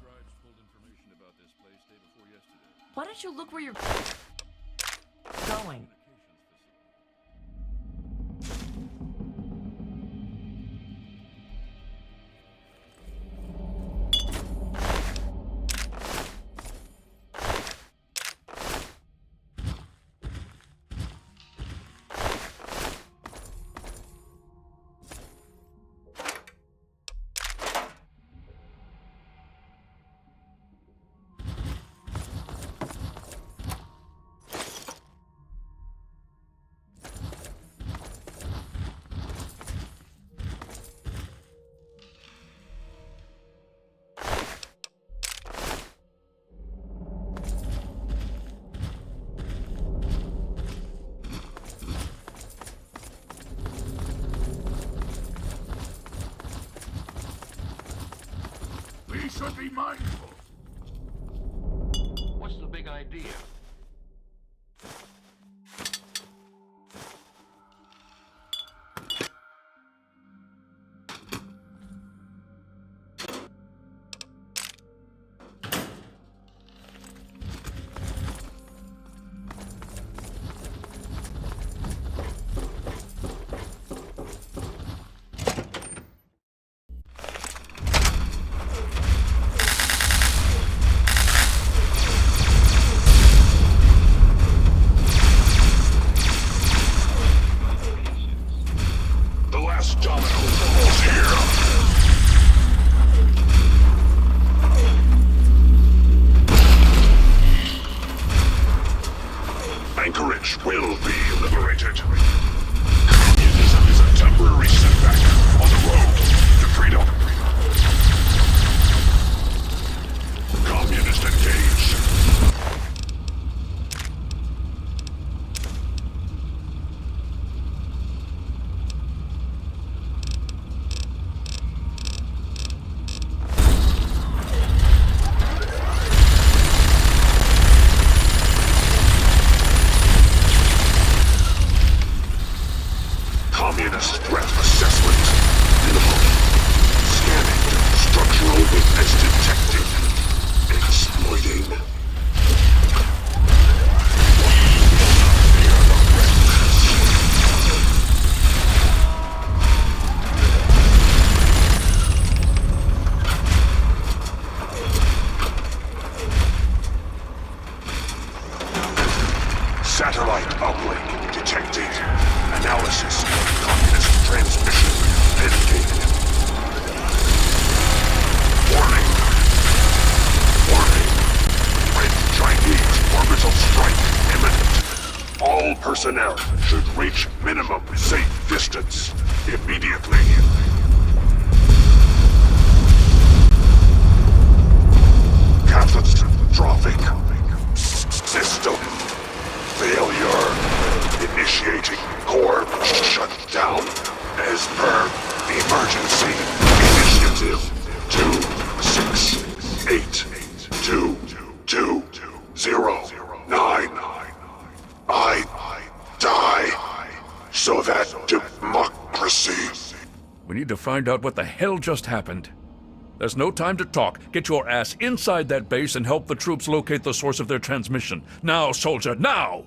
S17: Scribes pulled information about this place day before yesterday.
S18: Why don't you look where you're going?
S4: We should be mindful.
S12: What's the big idea?
S4: Anchorage will be liberated. Communism is a temporary setback on the road to freedom. Communist engaged. Communist threat assessment. Scanning. Structural weakness detected. Exploiting. Satellite uplink detected. Analysis of communist transmission indicated. Warning. Warning. Red Chinese orbital strike imminent. All personnel should reach minimum safe distance immediately. Catastrophic. System failure. Initiating core shutdown as per emergency initiative 2682209. I die so that democracy.
S17: We need to find out what the hell just happened. There's no time to talk. Get your ass inside that base and help the troops locate the source of their transmission. Now, soldier, now!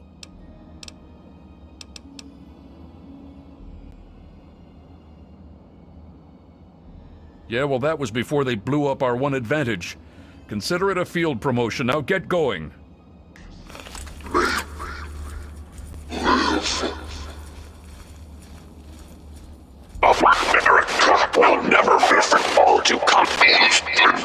S17: Yeah, well, that was before they blew up our one advantage. Consider it a field promotion. Now get going.
S4: America will never be fall to communist invasion.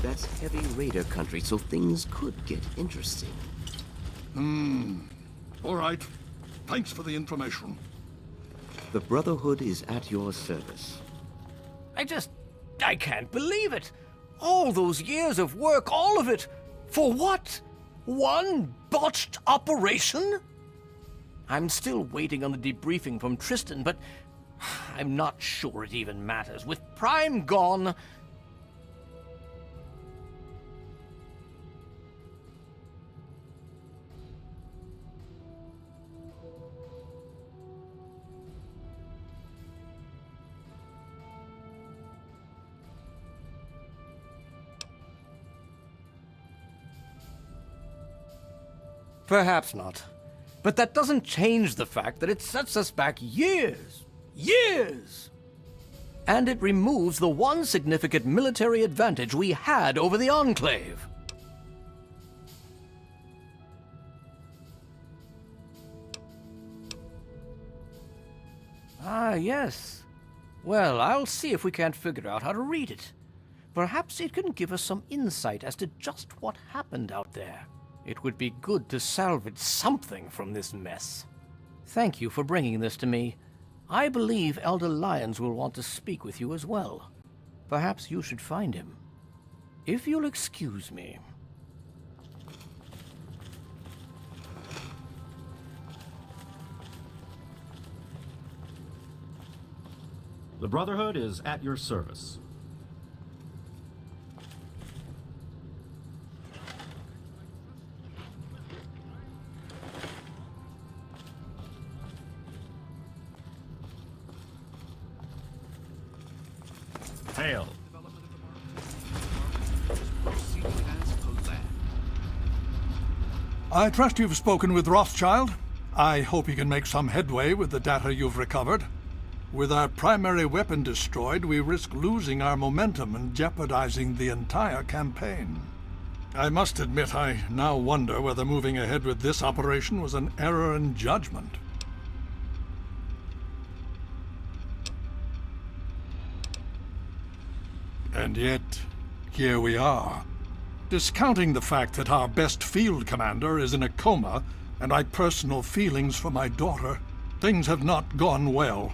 S18: That's heavy raider country, so things could get interesting.
S6: All right. Thanks for the information.
S18: The Brotherhood is at your service.
S9: I can't believe it. All those years of work, all of it. For what? One botched operation? I'm still waiting on the debriefing from Tristan, but I'm not sure it even matters. With Prime gone... Perhaps not. But that doesn't change the fact that it sets us back years. Years! And it removes the one significant military advantage we had over the Enclave. Ah, yes. Well, I'll see if we can't figure out how to read it. Perhaps it can give us some insight as to just what happened out there. It would be good to salvage something from this mess. Thank you for bringing this to me. I believe Elder Lyons will want to speak with you as well. Perhaps you should find him. If you'll excuse me.
S19: The Brotherhood is at your service. Hail.
S6: I trust you've spoken with Rothschild. I hope he can make some headway with the data you've recovered. With our primary weapon destroyed, we risk losing our momentum and jeopardizing the entire campaign. I must admit, I now wonder whether moving ahead with this operation was an error in judgment. And yet, here we are. Discounting the fact that our best field commander is in a coma, and my personal feelings for my daughter, things have not gone well.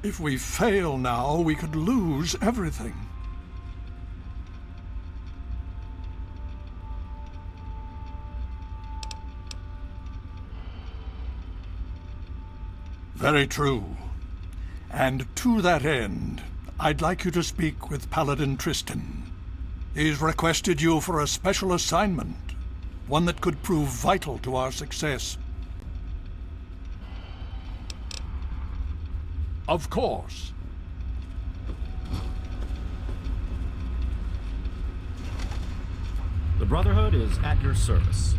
S6: If we fail now, we could lose everything. Very true. And to that end, I'd like you to speak with Paladin Tristan. He's requested you for a special assignment, one that could prove vital to our success. Of course.
S19: The Brotherhood is at your service.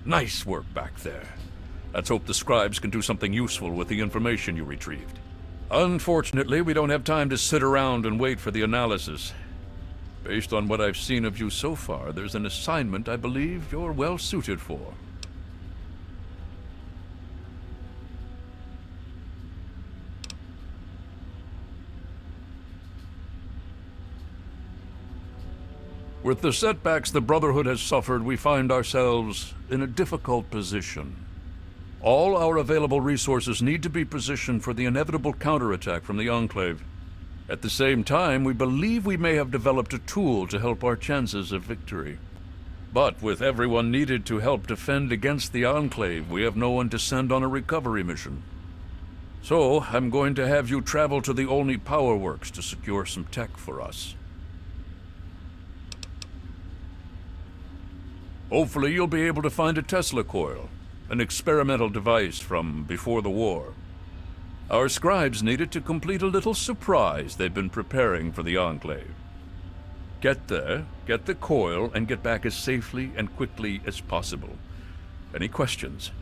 S17: Nice work back there. Let's hope the scribes can do something useful with the information you retrieved. Unfortunately, we don't have time to sit around and wait for the analysis. Based on what I've seen of you so far, there's an assignment I believe you're well suited for. With the setbacks the Brotherhood has suffered, we find ourselves in a difficult position. All our available resources need to be positioned for the inevitable counterattack from the Enclave. At the same time, we believe we may have developed a tool to help our chances of victory. But with everyone needed to help defend against the Enclave, we have no one to send on a recovery mission. So, I'm going to have you travel to the Olney Power Works to secure some tech for us. Hopefully you'll be able to find a Tesla coil, an experimental device from before the war. Our scribes need it to complete a little surprise they've been preparing for the Enclave. Get there, get the coil, and get back as safely and quickly as possible. Any questions?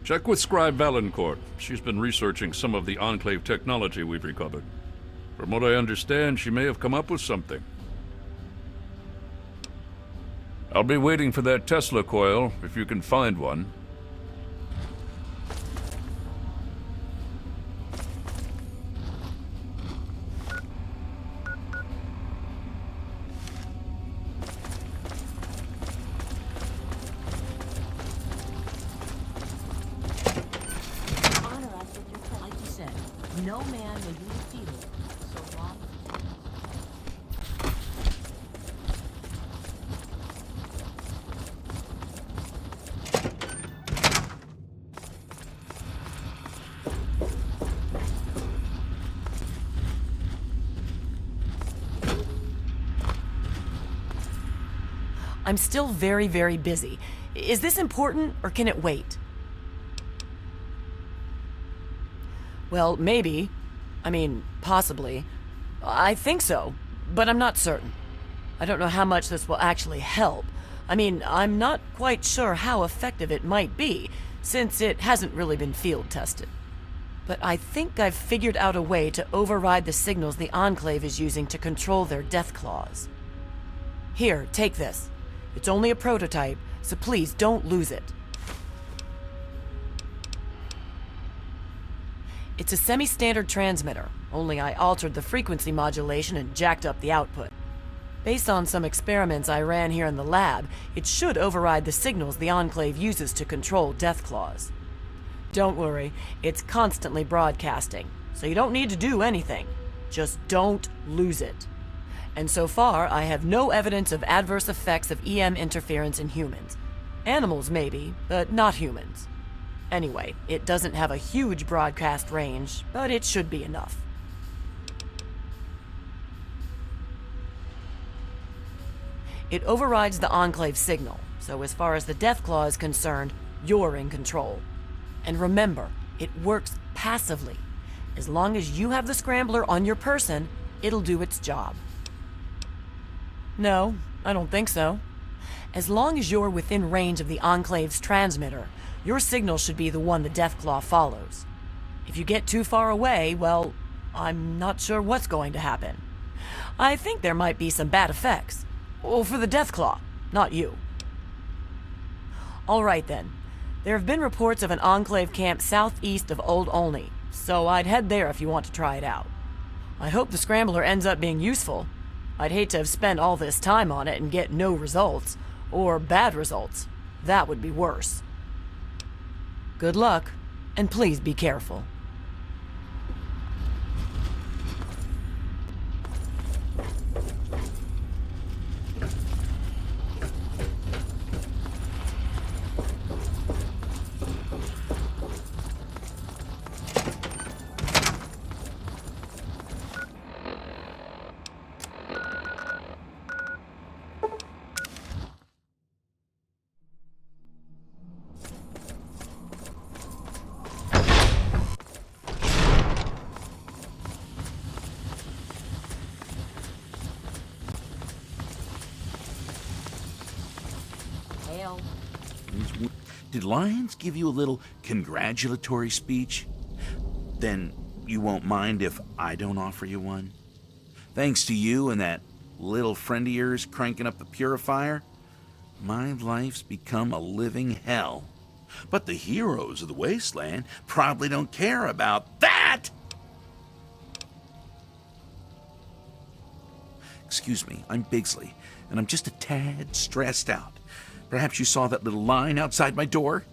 S17: Check with Scribe Valancourt. She's been researching some of the Enclave technology we've recovered. From what I understand, she may have come up with something. I'll be waiting for that Tesla coil, if you can find one.
S20: No man may be defeated so long.
S21: I'm still very, very busy. Is this important, or can it wait? Well, maybe. I mean, possibly. I think so, but I'm not certain. I don't know how much this will actually help. I mean, I'm not quite sure how effective it might be, since it hasn't really been field tested. But I think I've figured out a way to override the signals the Enclave is using to control their death claws. Here, take this. It's only a prototype, so please don't lose it. It's a semi-standard transmitter, only I altered the frequency modulation and jacked up the output. Based on some experiments I ran here in the lab, it should override the signals the Enclave uses to control death claws. Don't worry, it's constantly broadcasting, so you don't need to do anything. Just don't lose it. And so far, I have no evidence of adverse effects of EM interference in humans. Animals maybe, but not humans. Anyway, it doesn't have a huge broadcast range, but it should be enough. It overrides the Enclave signal, so as far as the Deathclaw is concerned, you're in control. And remember, it works passively. As long as you have the scrambler on your person, it'll do its job. No, I don't think so. As long as you're within range of the Enclave's transmitter, your signal should be the one the Deathclaw follows. If you get too far away, well, I'm not sure what's going to happen. I think there might be some bad effects. Well, for the Deathclaw, not you. All right then. There have been reports of an Enclave camp southeast of Old Olney, so I'd head there if you want to try it out. I hope the scrambler ends up being useful. I'd hate to have spent all this time on it and get no results, or bad results. That would be worse. Good luck, and please be careful.
S11: Did Lyons give you a little congratulatory speech? Then you won't mind if I don't offer you one? Thanks to you and that little friend of yours cranking up the purifier, my life's become a living hell. But the heroes of the wasteland probably don't care about that! Excuse me, I'm Bigsley, and I'm just a tad stressed out. Perhaps you saw that little line outside my door?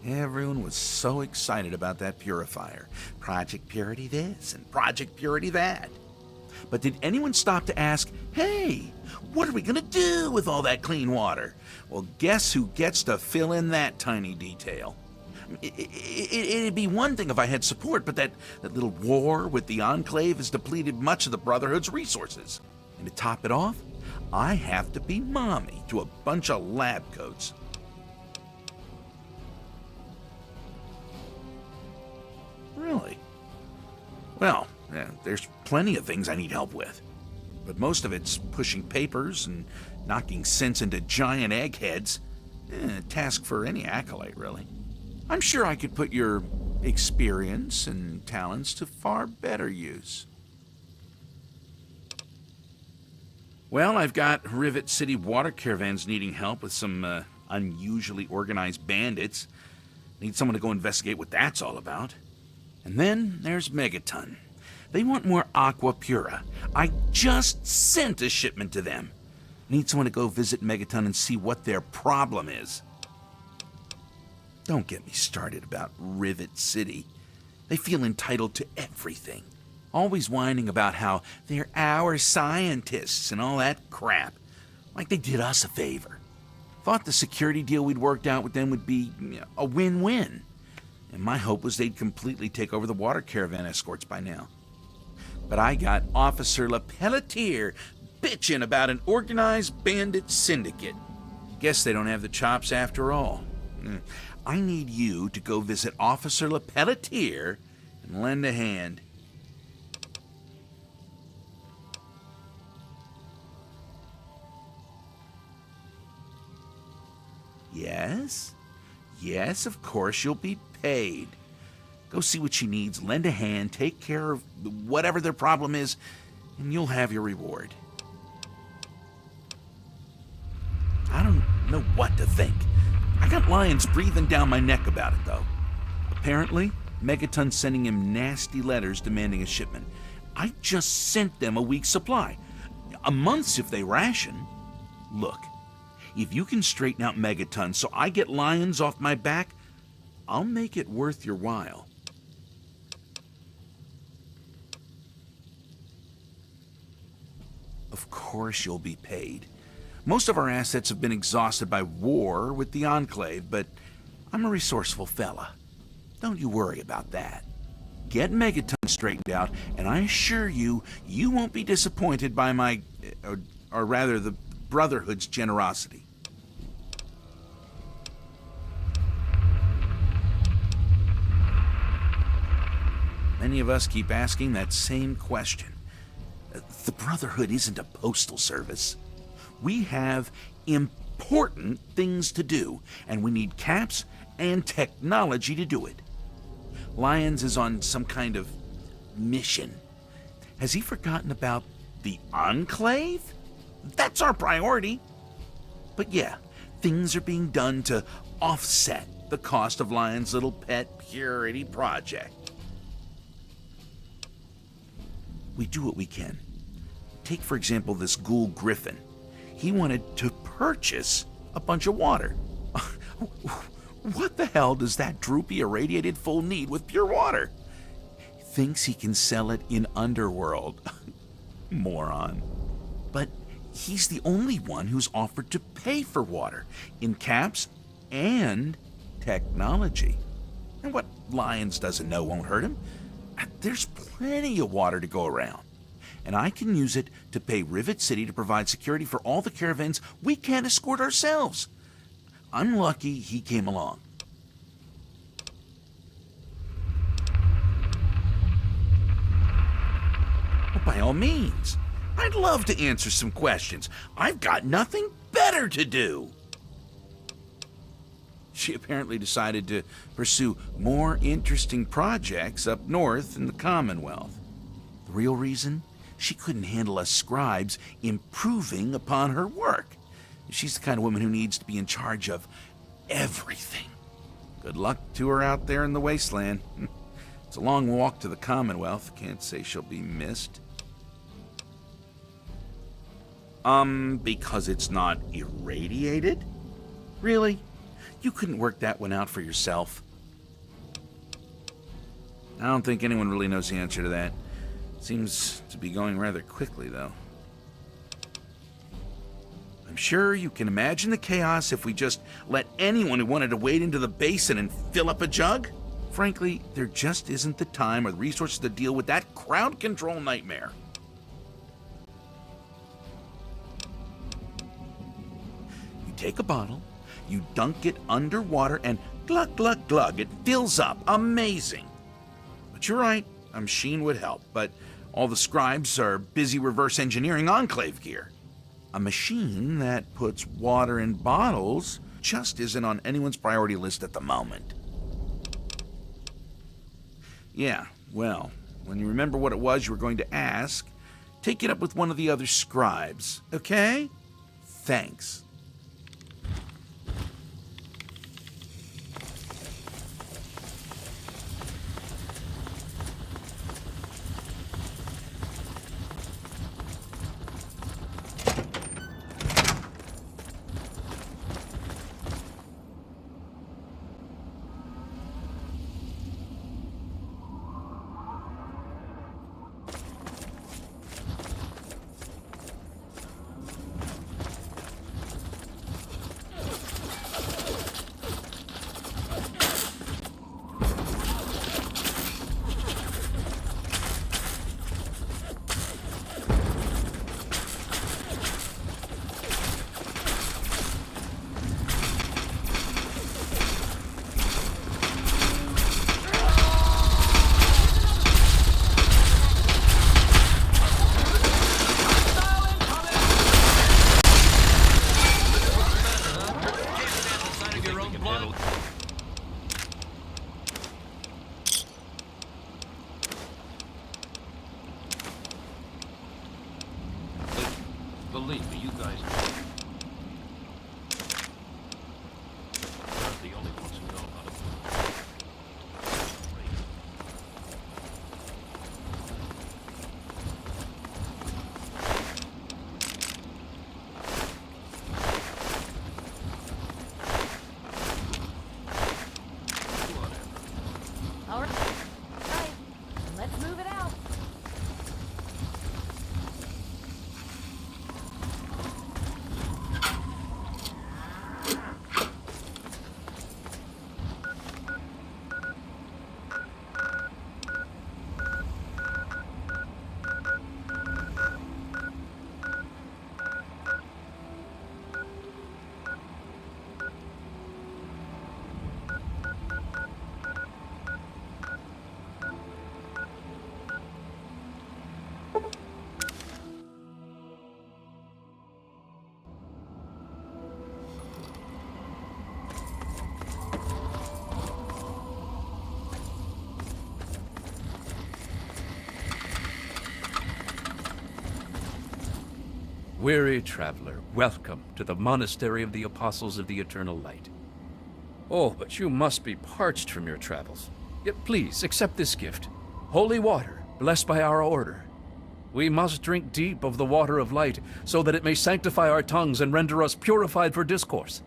S11: Everyone was so excited about that purifier. Project Purity this and Project Purity that. But did anyone stop to ask, hey, what are we going to do with all that clean water? Well, guess who gets to fill in that tiny detail? It'd be one thing if I had support, but that little war with the Enclave has depleted much of the Brotherhood's resources. And to top it off, I have to be mommy to a bunch of lab coats. Really? Well, there's plenty of things I need help with. But most of it's pushing papers and knocking sense into giant eggheads. A task for any acolyte, really. I'm sure I could put your experience and talents to far better use. Well, I've got Rivet City water caravans needing help with some unusually organized bandits. Need someone to go investigate what that's all about. And then there's Megaton. They want more Aqua Pura. I just sent a shipment to them. Need someone to go visit Megaton and see what their problem is. Don't get me started about Rivet City. They feel entitled to everything. Always whining about how they're our scientists and all that crap. Like they did us a favor. Thought the security deal we'd worked out with them would be a win-win. And my hope was they'd completely take over the water caravan escorts by now. But I got Officer LePelletier bitching about an organized bandit syndicate. Guess they don't have the chops after all. I need you to go visit Officer LePelletier and lend a hand.
S3: Yes? Yes, of course you'll be paid. Go see what she needs, lend a hand, take care of whatever their problem is, and you'll have your reward. I don't know what to think. I got lions breathing down my neck about it, though. Apparently, Megaton's sending him nasty letters demanding a shipment. I just sent them a week's supply. A month's if they ration. Look, if you can straighten out Megaton so I get lions off my back, I'll make it worth your while. Of course you'll be paid. Most of our assets have been exhausted by war with the Enclave, but I'm a resourceful fella. Don't you worry about that. Get Megaton straightened out, and I assure you, you won't be disappointed by my, or rather, the Brotherhood's generosity. Many of us keep asking that same question. The Brotherhood isn't a postal service. We have important things to do, and we need caps and technology to do it. Lyons is on some kind of mission. Has he forgotten about the Enclave? That's our priority. But yeah, things are being done to offset the cost of Lyon's little pet purity project. We do what we can. Take, for example, this ghoul Griffin. He wanted to purchase a bunch of water. What the hell does that droopy irradiated fool need with pure water? He thinks he can sell it in Underworld. Moron. But he's the only one who's offered to pay for water in caps and technology. And what Lyons doesn't know won't hurt him. There's plenty of water to go around. And I can use it to pay Rivet City to provide security for all the caravans we can't escort ourselves. I'm lucky he came along. Well, by all means, I'd love to answer some questions. I've got nothing better to do. She apparently decided to pursue more interesting projects up north in the Commonwealth. The real reason? She couldn't handle us scribes improving upon her work. She's the kind of woman who needs to be in charge of everything. Good luck to her out there in the wasteland. It's a long walk to the Commonwealth. Can't say she'll be missed. Because it's not irradiated? Really? You couldn't work that one out for yourself? I don't think anyone really knows the answer to that. Seems to be going rather quickly, though. I'm sure you can imagine the chaos if we just let anyone who wanted to wade into the basin and fill up a jug. Frankly, there just isn't the time or the resources to deal with that crowd control nightmare. You take a bottle, you dunk it underwater, and glug, glug, glug, it fills up. Amazing. But you're right, a machine would help, but all the scribes are busy reverse engineering Enclave gear. A machine that puts water in bottles just isn't on anyone's priority list at the moment. Yeah, well, when you remember what it was you were going to ask, take it up with one of the other scribes, okay? Thanks.
S12: Maybe you guys aren't the only ones who know how to.
S20: All right. Right. Let's move it out.
S17: Weary traveler, welcome to the Monastery of the Apostles of the Eternal Light. Oh, but you must be parched from your travels. Yet please, accept this gift. Holy water, blessed by our order. We must drink deep of the water of light, so that it may sanctify our tongues and render us purified for discourse.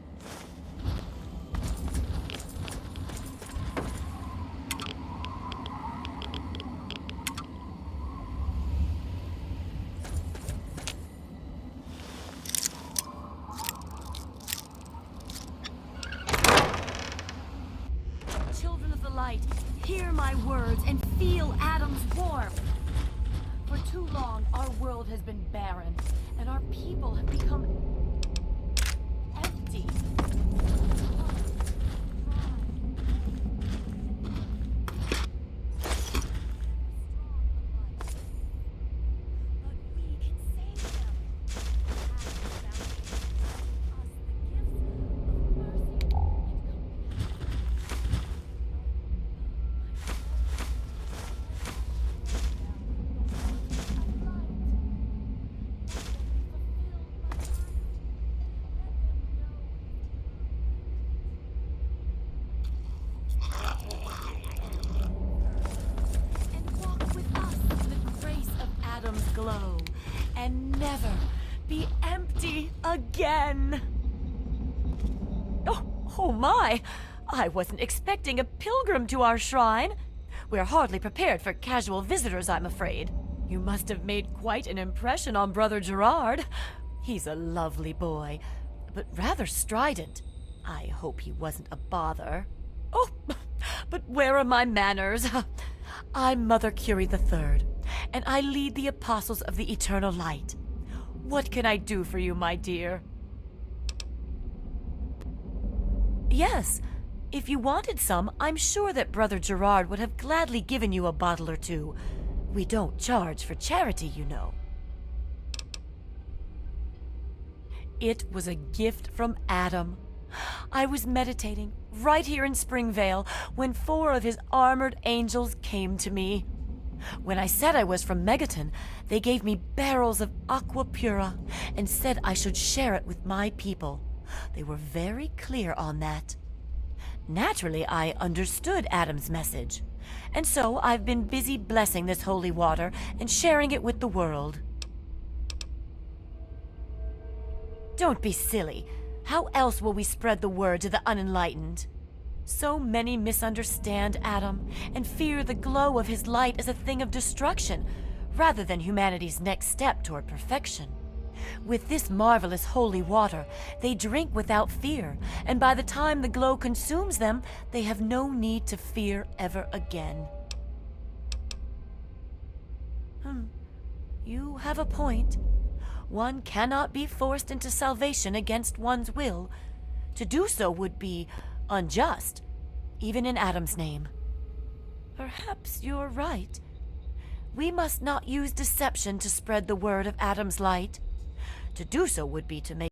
S10: Children of the light, hear my words and feel Adam's warmth. For too long, our world has been barren, and our people have become empty. Glow and never be empty again.
S21: Oh my! I wasn't expecting a pilgrim to our shrine. We're hardly prepared for casual visitors, I'm afraid. You must have made quite an impression on Brother Gerard. He's a lovely boy, but rather strident. I hope he wasn't a bother. Oh, but where are my manners? I'm Mother Curie III, and I lead the Apostles of the Eternal Light. What can I do for you, my dear? Yes, if you wanted some, I'm sure that Brother Gerard would have gladly given you a bottle or two. We don't charge for charity, you know. It was a gift from Adam. I was meditating right here in Springvale when 4 of his armored angels came to me. When I said I was from Megaton, they gave me barrels of aqua pura and said I should share it with my people. They were very clear on that. Naturally, I understood Adam's message, and so I've been busy blessing this holy water and sharing it with the world. Don't be silly. How else will we spread the word to the unenlightened? So many misunderstand Adam and fear the glow of his light as a thing of destruction, rather than humanity's next step toward perfection. With this marvelous holy water, they drink without fear, and by the time the glow consumes them, they have no need to fear ever again. You have a point. One cannot be forced into salvation against one's will. To do so would be unjust, even in Adam's name. Perhaps you're right. We must not use deception to spread the word of Adam's light. To do so would be to make